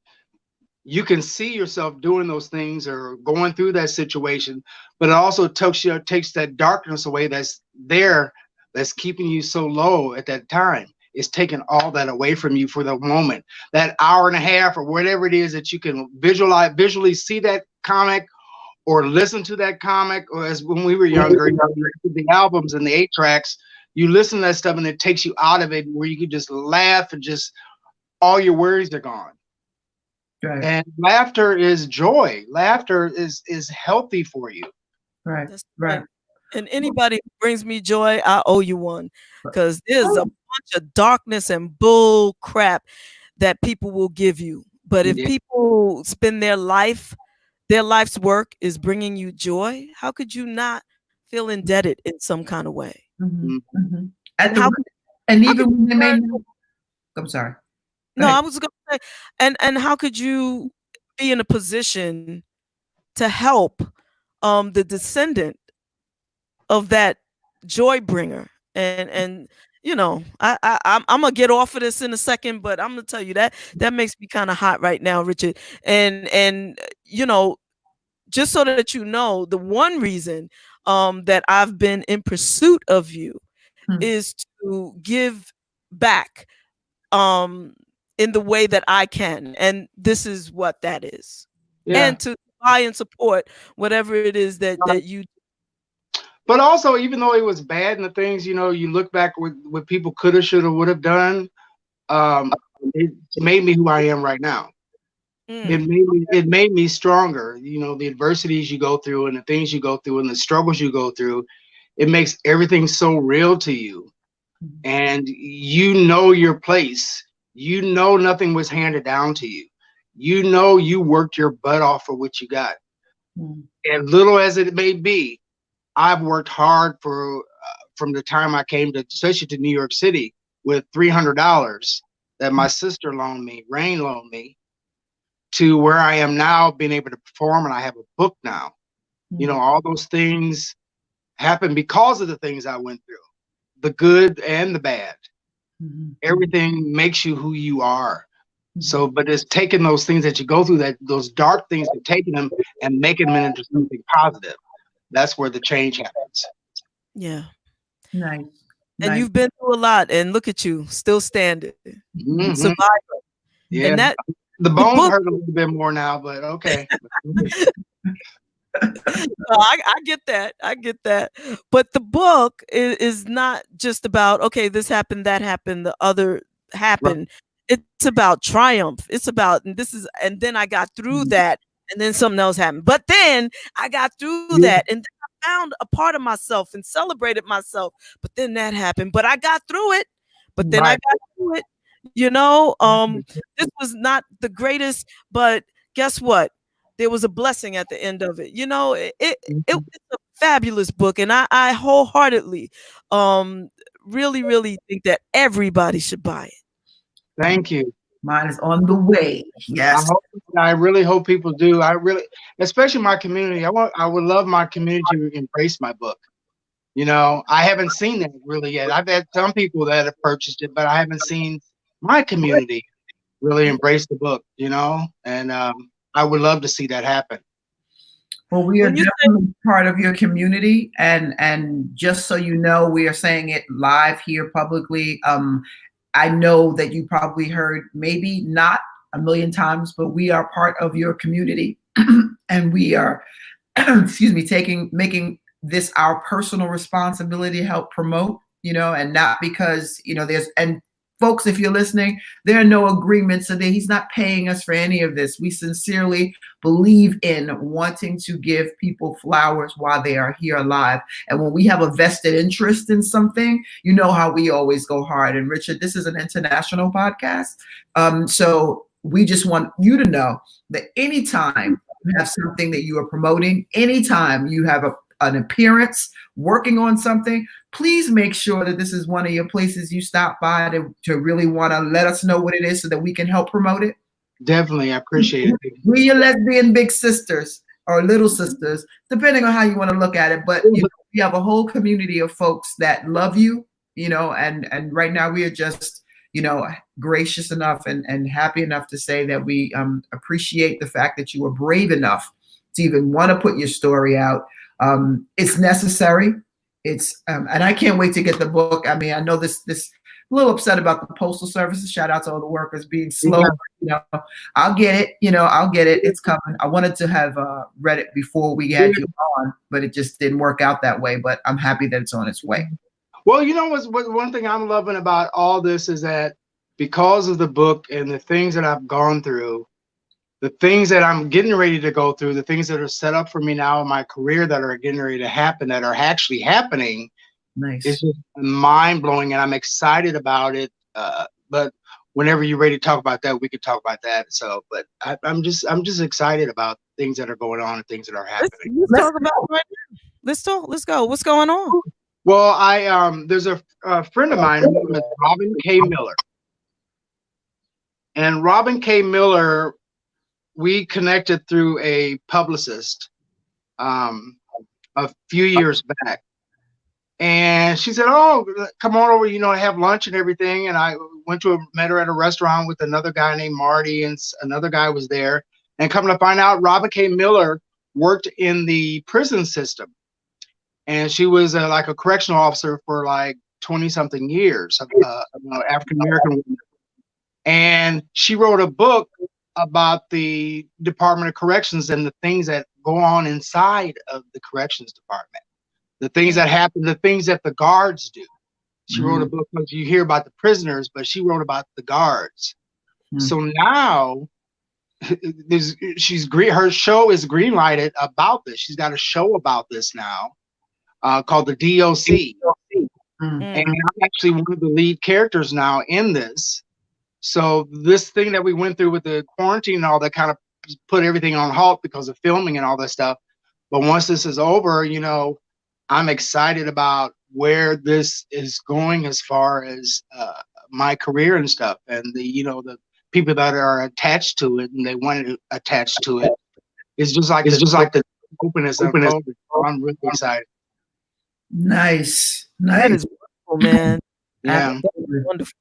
you can see yourself doing those things or going through that situation. But it also takes that darkness away that's there, that's keeping you so low at that time. It's taking all that away from you for the moment. That hour and a half or whatever it is that you can visually see that comic or listen to that comic, or as when we were younger, the albums and the 8-tracks, you listen to that stuff and it takes you out of it, where you can just laugh and just all your worries are gone. Right. And laughter is joy. Laughter is healthy for you. Right. That's right. And anybody who brings me joy, I owe you one, because there's a bunch of darkness and bull crap that people will give you. But if people spend their life's work is bringing you joy, how could you not feel indebted in some kind of way? And even when they may not, I'm sorry. No, I was going to say, and how could you be in a position to help the descendant of that joy bringer? And I'm gonna get off of this in a second, but I'm gonna tell you that makes me kind of hot right now, Richard. And just so that you know, the one reason that I've been in pursuit of you is to give back in the way that I can, and this is what that is. And to buy and support whatever it is that you. But also, even though it was bad and the things, you look back with what people could have, should have, would have done, it made me who I am right now. It made me stronger. The adversities you go through and the things you go through and the struggles you go through, it makes everything so real to you. And your place. Nothing was handed down to you. You worked your butt off for what you got. And little as it may be, I've worked hard from the time I came especially to New York City, with $300 that my sister loaned me, Rain loaned me, to where I am now, being able to perform, and I have a book now. All those things happen because of the things I went through, the good and the bad. Everything makes you who you are. So, but it's taking those things that you go through, those dark things, and taking them and making them into something positive. That's where the change happens. Yeah. Nice. And you've been through a lot, and look at you, still standing. Survivor. Yeah. And the bones hurt a little bit more now, but okay. I get that. I get that. But the book is not just about, okay, this happened, that happened, the other happened. It's about triumph. It's about, and then I got through that, and then something else happened. But then I got through that, and then I found a part of myself and celebrated myself. But then that happened. But I got through it. But then I got through it. You know, this was not the greatest, but guess what? There was a blessing at the end of it. You know, it's a fabulous book, and I wholeheartedly really think that everybody should buy it. Thank you. Mine is on the way. Yes. I really hope people do. Especially my community. I would love my community to embrace my book. You know, I haven't seen that really yet. I've had some people that have purchased it, but I haven't seen my community really embrace the book, you know, and I would love to see that happen. Well, we are definitely part of your community, and just so you know, we are saying it live here publicly. I know that you probably heard, maybe not a million times, but we are part of your community, and we are, making this our personal responsibility to help promote, you know, and not because, you know, and folks, if you're listening, there are no agreements, so that he's not paying us for any of this. We sincerely believe in wanting to give people flowers while they are here alive. And when we have a vested interest in something, you know how we always go hard. And Richard, this is an international podcast. So we just want you to know that anytime you have something that you are promoting, anytime you have an appearance working on something, please make sure that this is one of your places you stop by to really want to let us know what it is so that we can help promote it. Definitely, I appreciate it. We're your lesbian big sisters or little sisters, depending on how you want to look at it. But you know, we have a whole community of folks that love you, you know, and right now we are just, you know, gracious enough and happy enough to say that we appreciate the fact that you were brave enough to even want to put your story out. It's necessary. It's and I can't wait to get the book. I mean, I know this a little upset about the postal services. Shout out to all the workers being slow. Yeah. You know, I'll get it. You know, I'll get it. It's coming. I wanted to have read it before we had you on, but it just didn't work out that way. But I'm happy that it's on its way. Well, you know what one thing I'm loving about all this is that because of the book and the things that I've gone through, the things that I'm getting ready to go through, the things that are set up for me now in my career that are getting ready to happen, that are actually happening, nice. It's just mind-blowing, and I'm excited about it. But whenever you're ready to talk about that, we could talk about that. So, but I'm just excited about things that are going on and things that are happening. Let's talk about it right now. Let's talk. Let's go. What's going on? Well, there's a friend of mine, whose name is Robin K. Miller. And Robin K. Miller, we connected through a publicist a few years back. And she said, "Oh, come on over, you know, have lunch and everything." And I met her at a restaurant with another guy named Marty, and another guy was there. And coming to find out, Robin K. Miller worked in the prison system. And she was like a correctional officer for like 20-something years, African American woman. And she wrote a book about the Department of Corrections and the things that go on inside of the Corrections Department, the things that happen, the things that the guards do. She wrote a book, you hear about the prisoners, but she wrote about the guards. So now her show is green lighted about this. She's got a show about this now called the DOC. And I'm actually one of the lead characters now in this. So this thing that we went through with the quarantine and all that kind of put everything on halt because of filming and all that stuff. But once this is over, you know, I'm excited about where this is going as far as my career and stuff, and the people that are attached to it and they want to attach to it. It's just like the openness. I'm really excited. Nice. That is wonderful, man. Yeah, wonderful.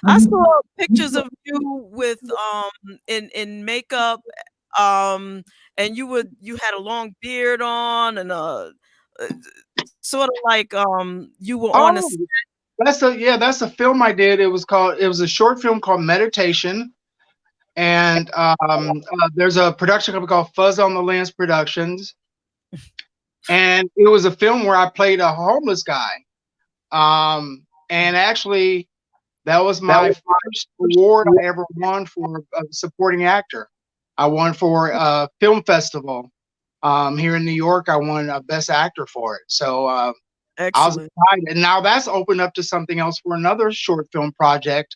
I saw pictures of you with in makeup, and you had a long beard on and sort of like you were on a set. That's a film I did. It was a short film called Meditation. And there's a production company called Fuzz on the Lens Productions. And it was a film where I played a homeless guy. And actually, that was my first award I ever won for a supporting actor. I won for a film festival here in New York. I won a best actor for it. So I was excited. And now that's opened up to something else for another short film project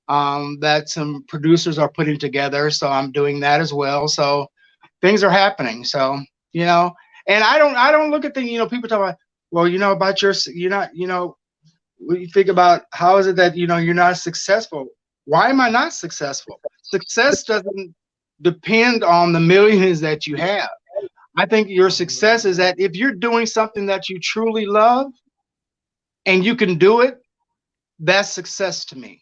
that some producers are putting together. So I'm doing that as well. So things are happening. So, you know, and I don't look at things, you know, people talk about, well, you know, about your, you're not, you know, we think about how is it that, you know, you're not successful? Why am I not successful? Success doesn't depend on the millions that you have. I think your success is that if you're doing something that you truly love and you can do it, that's success to me.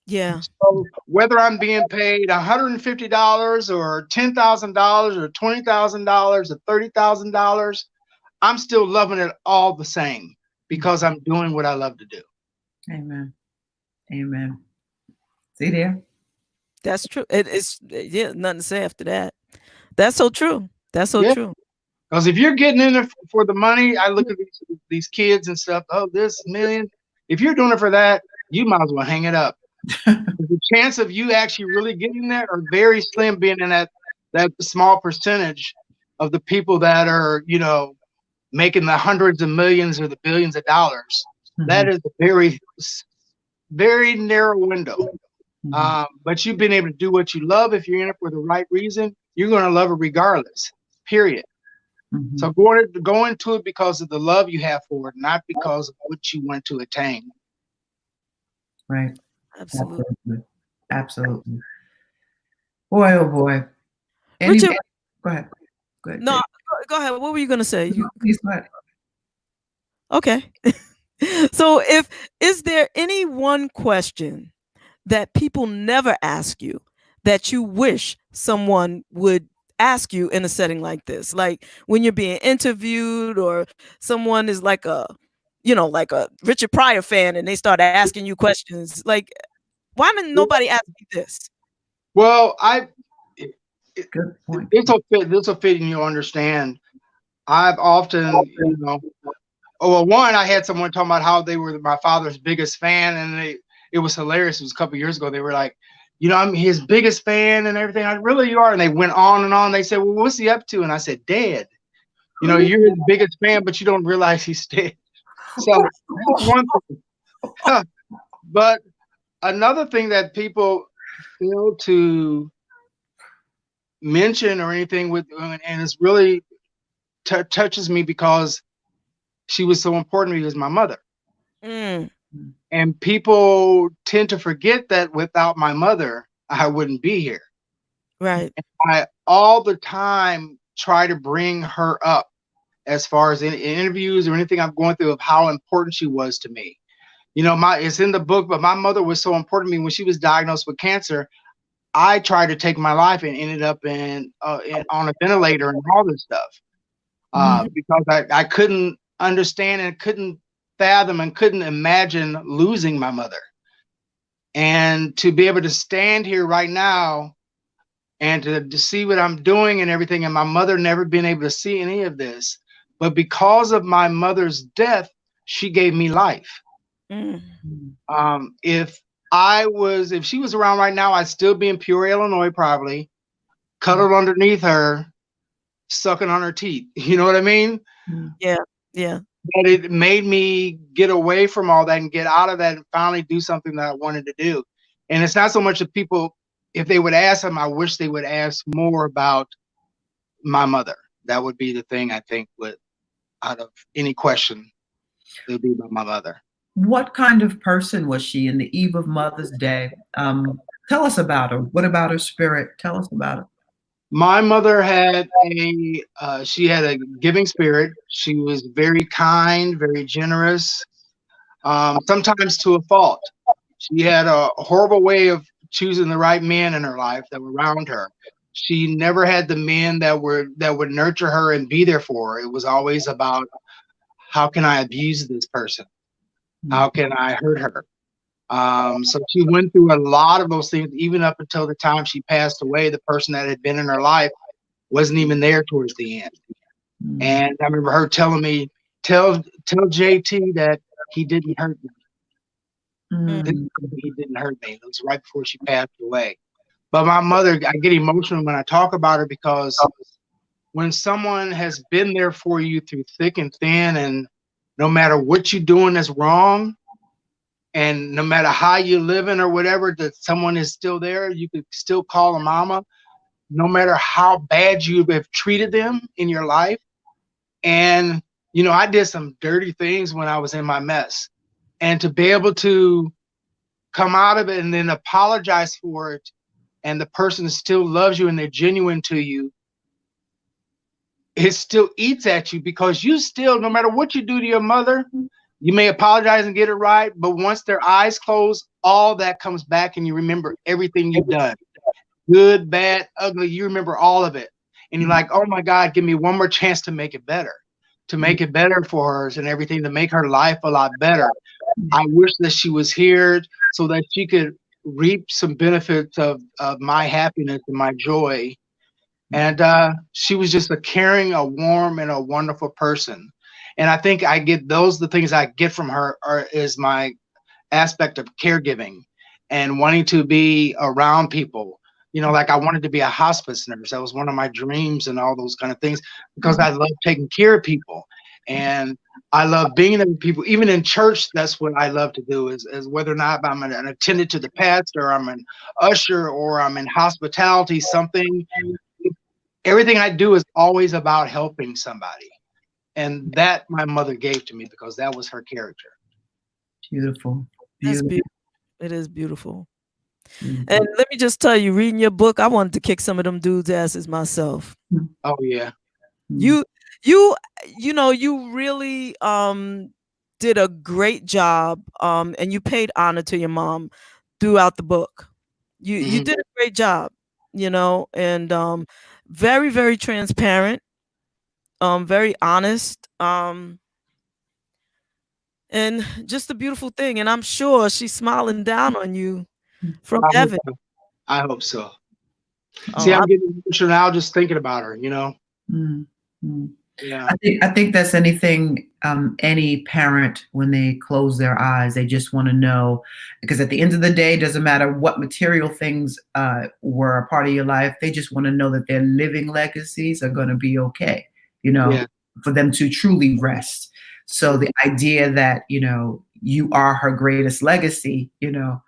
Yeah. So whether I'm being paid $150 or $10,000 or $20,000 or $30,000, I'm still loving it all the same because I'm doing what I love to do. Amen. Amen. See there? That's true. It's yeah, nothing to say after that. That's so true. That's so true. Because if you're getting in it for the money, I look at these kids and stuff. Oh, this million. If you're doing it for that, you might as well hang it up. The chance of you actually really getting there are very slim, being in that small percentage of the people that are, you know, making the hundreds of millions or the billions of dollars. Mm-hmm. That is a very, very narrow window. Mm-hmm. But you've been able to do what you love. If you're in it for the right reason, you're going to love it regardless, period. Mm-hmm. So go into it because of the love you have for it, not because of what you want to attain. Right. Absolutely. Absolutely. Boy, oh boy. Richard, go ahead. Go ahead. No, go ahead. What were you going to say? Please go ahead. Okay. So is there any one question that people never ask you that you wish someone would ask you in a setting like this? Like when you're being interviewed or someone is like a Richard Pryor fan and they start asking you questions. Like, why didn't nobody ask me this? Well, good point. This will fit and you'll understand. I've often, you know, one, I had someone talking about how they were my father's biggest fan, and it was hilarious. It was a couple of years ago. They were like, you know, I'm his biggest fan and everything. I really you are. And they went on and on. They said, well, what's he up to? And I said, dead. You know, you're his biggest fan, but you don't realize he's dead. So that's one thing. But another thing that people fail to mention or anything with, and it's really touches me because she was so important to me, was my mother. Mm. And people tend to forget that without my mother, I wouldn't be here. Right. And I all the time try to bring her up as far as in interviews or anything I'm going through of how important she was to me. You know, it's in the book, but my mother was so important to me. When she was diagnosed with cancer, I tried to take my life and ended up on a ventilator and all this stuff because I couldn't understand and couldn't fathom and couldn't imagine losing my mother. And to be able to stand here right now and to see what I'm doing and everything, and my mother never been able to see any of this, but because of my mother's death, she gave me life. Mm. If she was around right now, I'd still be in Peoria, Illinois, probably cuddled underneath her, sucking on her teeth. You know what I mean? Yeah. Yeah. But it made me get away from all that and get out of that and finally do something that I wanted to do. And it's not so much that people, if they would ask them, I wish they would ask more about my mother. That would be the thing I think out of any question, it would be about my mother. What kind of person was she in the eve of Mother's Day? Tell us about her. What about her spirit? Tell us about it. My mother had she had a giving spirit. She was very kind, very generous, sometimes to a fault. She had a horrible way of choosing the right men in her life that were around her. She never had the men that would nurture her and be there for her. It was always about, how can I abuse this person? How can I hurt her? So she went through a lot of those things, even up until the time she passed away. The person that had been in her life wasn't even there towards the end. And I remember her telling me, tell JT that he didn't hurt me. He didn't hurt me. It was right before she passed away. But my mother, I get emotional when I talk about her, because when someone has been there for you through thick and thin, and no matter what you're doing is wrong, and no matter how you're living or whatever, that someone is still there, you could still call them mama, no matter how bad you have treated them in your life. And, you know, I did some dirty things when I was in my mess. And to be able to come out of it and then apologize for it, and the person still loves you and they're genuine to you, it still eats at you, because you still, no matter what you do to your mother, you may apologize and get it right, but once their eyes close, all that comes back and you remember everything you've done. Good, bad, ugly, you remember all of it. And you're like, oh my God, give me one more chance to make it better. To make it better for her and everything, to make her life a lot better. I wish that she was here so that she could reap some benefits of my happiness and my joy. And she was just a caring, a warm, and a wonderful person. And I think I get those, the things I get from her is my aspect of caregiving and wanting to be around people. You know, like I wanted to be a hospice nurse. That was one of my dreams and all those kind of things, because I love taking care of people. And I love being there with people. Even in church, that's what I love to do, is whether or not I'm an attendant to the pastor, I'm an usher, or I'm in hospitality, something. Everything I do is always about helping somebody. And that my mother gave to me, because that was her character. Beautiful. That's beautiful. It is beautiful. And let me just tell you, reading your book, I wanted to kick some of them dudes' asses myself. Oh yeah. You know, you really did a great job, and you paid honor to your mom throughout the book. You did a great job, you know, and very, very transparent, very honest, and just a beautiful thing. And I'm sure she's smiling down on you from heaven. I hope so. See, I'm getting emotional now just thinking about her, you know. Yeah. I think that's anything, any parent, when they close their eyes, they just want to know, because at the end of the day, it doesn't matter what material things were a part of your life. They just want to know that their living legacies are going to be okay, you know, for them to truly rest. So the idea that, you know, you are her greatest legacy, you know,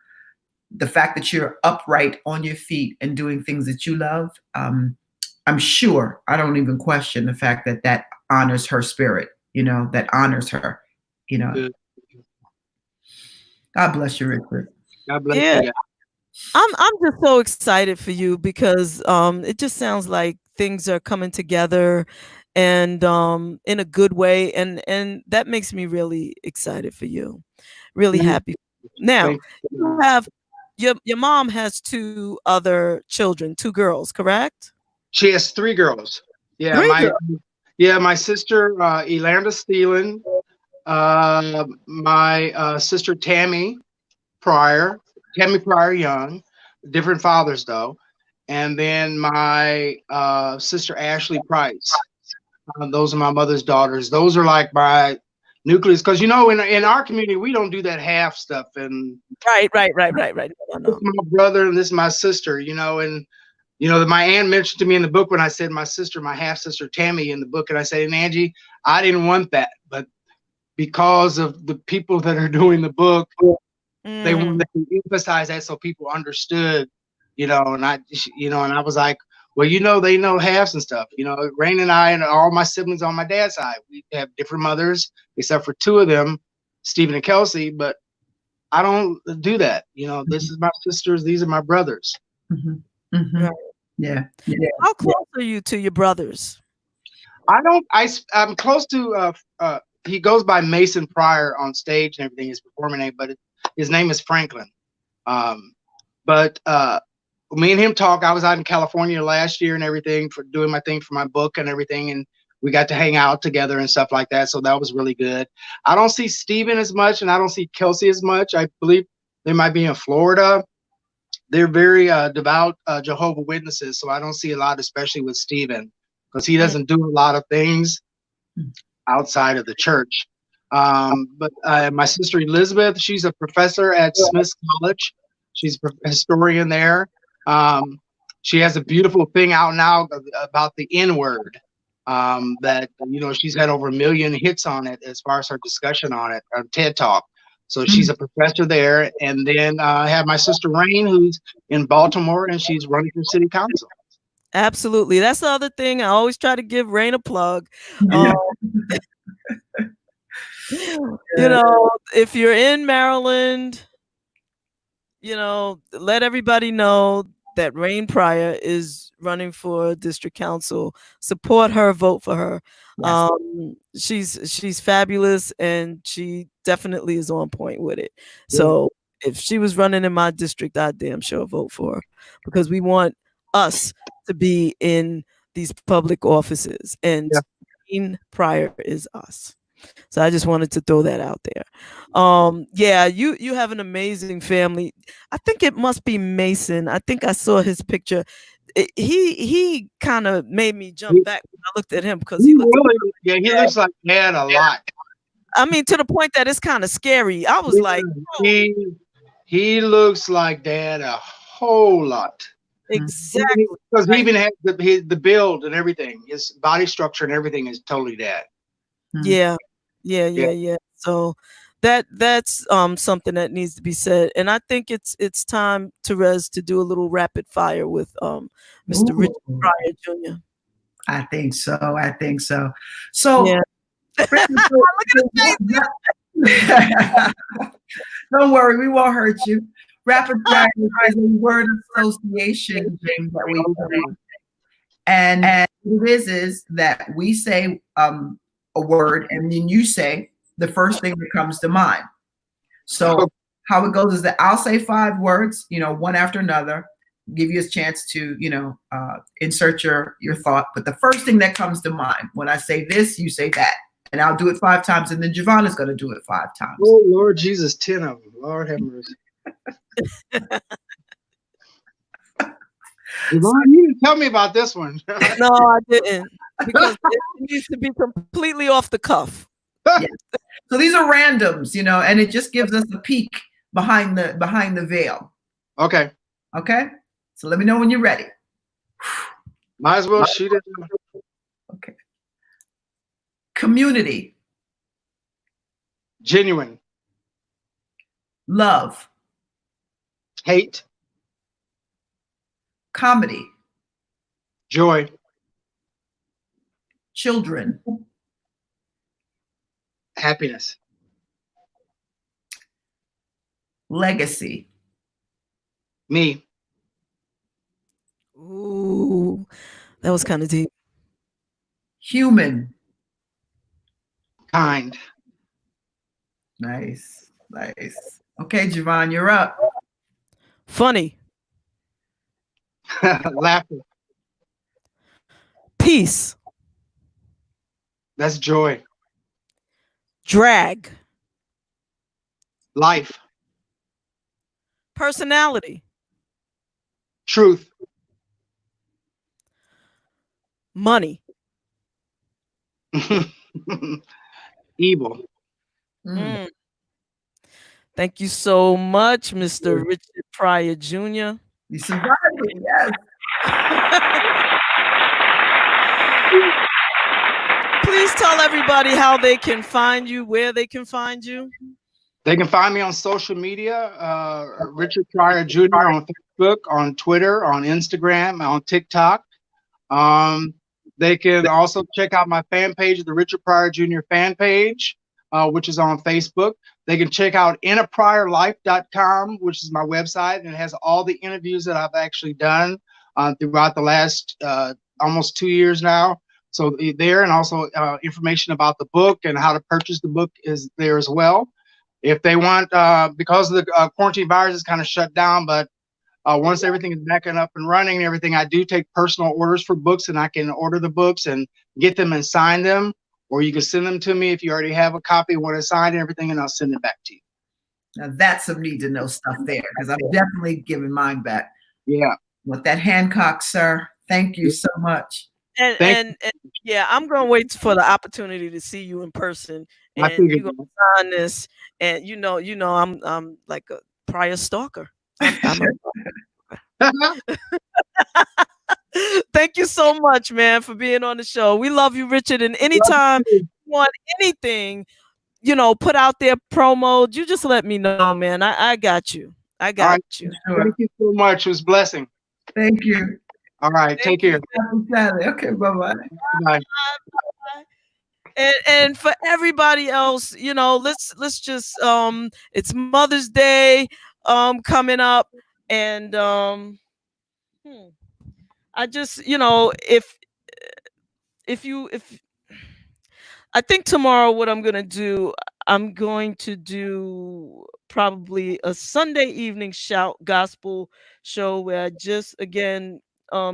the fact that you're upright on your feet and doing things that you love, I'm sure, I don't even question the fact that that honors her spirit, you know, that honors her, you know. God bless you, Richard. God bless you. I'm just so excited for you, because it just sounds like things are coming together, and in a good way, and that makes me really excited for you. Really happy. Now, you have your mom has 2 other children, 2 girls, correct? She has 3 girls. Yeah, my sister Elanda Steelan, my sister Tammy Pryor Young, different fathers though, and then my sister Ashley Price. Those are my mother's daughters. Those are like my nucleus, because you know, in our community we don't do that half stuff. And right. This is my brother and this is my sister, you know. And you know, my aunt mentioned to me in the book when I said my sister, my half sister Tammy in the book, and I said, and Angie, I didn't want that, but because of the people that are doing the book, they wanted to emphasize that so people understood, you know. And I was like, well, you know, they know halves and stuff. You know, Rain and I and all my siblings on my dad's side, we have different mothers, except for 2 of them, Stephen and Kelsey. But I don't do that. You know, this is my sisters. These are my brothers. Right. Yeah. How close are you to your brothers? I'm close to. He goes by Mason Pryor on stage and everything, his performing name, but his name is Franklin. But me and him talk. I was out in California last year and everything for doing my thing for my book and everything, and we got to hang out together and stuff like that. So that was really good. I don't see Steven as much, and I don't see Kelsey as much. I believe They might be in Florida. They're very devout Jehovah Witnesses, so I don't see a lot, especially with Stephen, because he doesn't do a lot of things outside of the church. But my sister Elizabeth, she's a professor at Smith College. She's a historian there. She has a beautiful thing out now about the N-word. That she's had over 1 million hits on it as far as her discussion on it on TED Talk. So she's a professor there. And then I have my sister Rain, who's in Baltimore, and she's running for city council. Absolutely. That's the other thing. I always try to give Rain a plug. If you're in Maryland, let everybody know that Rain Pryor is running for district council. Support her, vote for her. Yes. She's fabulous, and she definitely is on point with it. Yeah. So if she was running in my district, I'd damn sure vote for her, because we want us to be in these public offices, and Rain Pryor is us. So I just wanted to throw that out there. You have an amazing family. I think it must be Mason. I think I saw his picture. He kind of made me jump back when I looked at him, because he looks like Dad a lot. I mean, to the point that it's kind of scary. I was like, he looks like Dad a whole lot. Exactly, because he even has the build and everything. His body structure and everything is totally Dad. Yeah. So that's something that needs to be said, and I think it's time, Terez, to do a little rapid fire with Mr. Richard Pryor Jr. I think so. So yeah. Don't worry, we won't hurt you. Rapid fire is a word association game that we play, and it is that we say a word, and then you say the first thing that comes to mind. So how it goes is that I'll say 5 words, one after another, give you a chance to, insert your thought. But the first thing that comes to mind, when I say this, you say that. And I'll do it 5 times, and then JaVonne is going to do it 5 times. Oh, Lord Jesus, 10 of them. Lord have mercy. JaVonne, you didn't tell me about this one. No, I didn't. Because it needs to be completely off the cuff. Yes. So these are randoms, and it just gives us a peek behind the veil. Okay. So let me know when you're ready. Might as well shoot it. Okay. Community. Genuine. Love. Hate. Comedy. Joy. Children. Happiness. Legacy. Me. Ooh, that was kind of deep. Human. Kind. Nice. Okay, JaVonne, you're up. Funny. Laughter. Peace. That's joy. Drag. Life. Personality. Truth. Money. Evil. Thank you so much, Mr. Richard Pryor Jr. You survived it, yes. Please tell everybody how they can find you, where they can find you. They can find me on social media, Richard Pryor Jr. on Facebook, on Twitter, on Instagram, on TikTok. They can also check out my fan page, the Richard Pryor Jr. fan page, which is on Facebook. They can check out inapryorlife.com, which is my website, and it has all the interviews that I've actually done throughout the last almost 2 years now. So there, and also information about the book and how to purchase the book is there as well. If they want, because the quarantine virus is kind of shut down, but once everything is back and up and running and everything, I do take personal orders for books, and I can order the books and get them and sign them, or you can send them to me if you already have a copy, want to sign and everything, and I'll send it back to you. Now that's some need to know stuff there, because I'm definitely giving mine back. Yeah. With that Hancock, sir. Thank you so much. And yeah, I'm gonna wait for the opportunity to see you in person, I and you figured gonna sign this, and I'm like a Pryor stalker. Thank you so much, man, for being on the show. We love you, Richard. And anytime you want anything, put out there promo, you just let me know, man. I got you. I got All right. you. Thank you so much. It was a blessing. Thank you. All right. Take care. Okay. Bye-bye. Bye. And for everybody else, let's just it's Mother's Day coming up, and I just, if I think tomorrow what I'm going to do probably a Sunday evening shout gospel show where I just again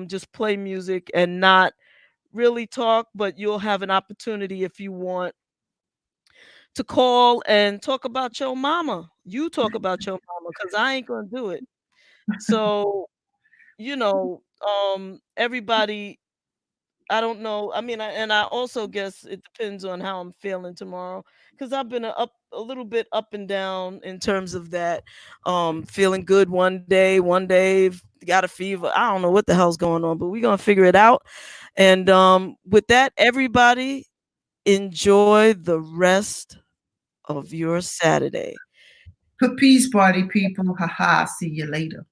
just play music and not really talk, but you'll have an opportunity if you want to call and talk about your mama. You talk about your mama, because I ain't gonna do it. So, everybody, I don't know. I mean, I also guess it depends on how I'm feeling tomorrow, because I've been a little bit up and down in terms of that. Feeling good one day, got a fever. I don't know what the hell's going on, but we're gonna figure it out. And with that, everybody, enjoy the rest of your Saturday. Peace party, people. Haha. See you later.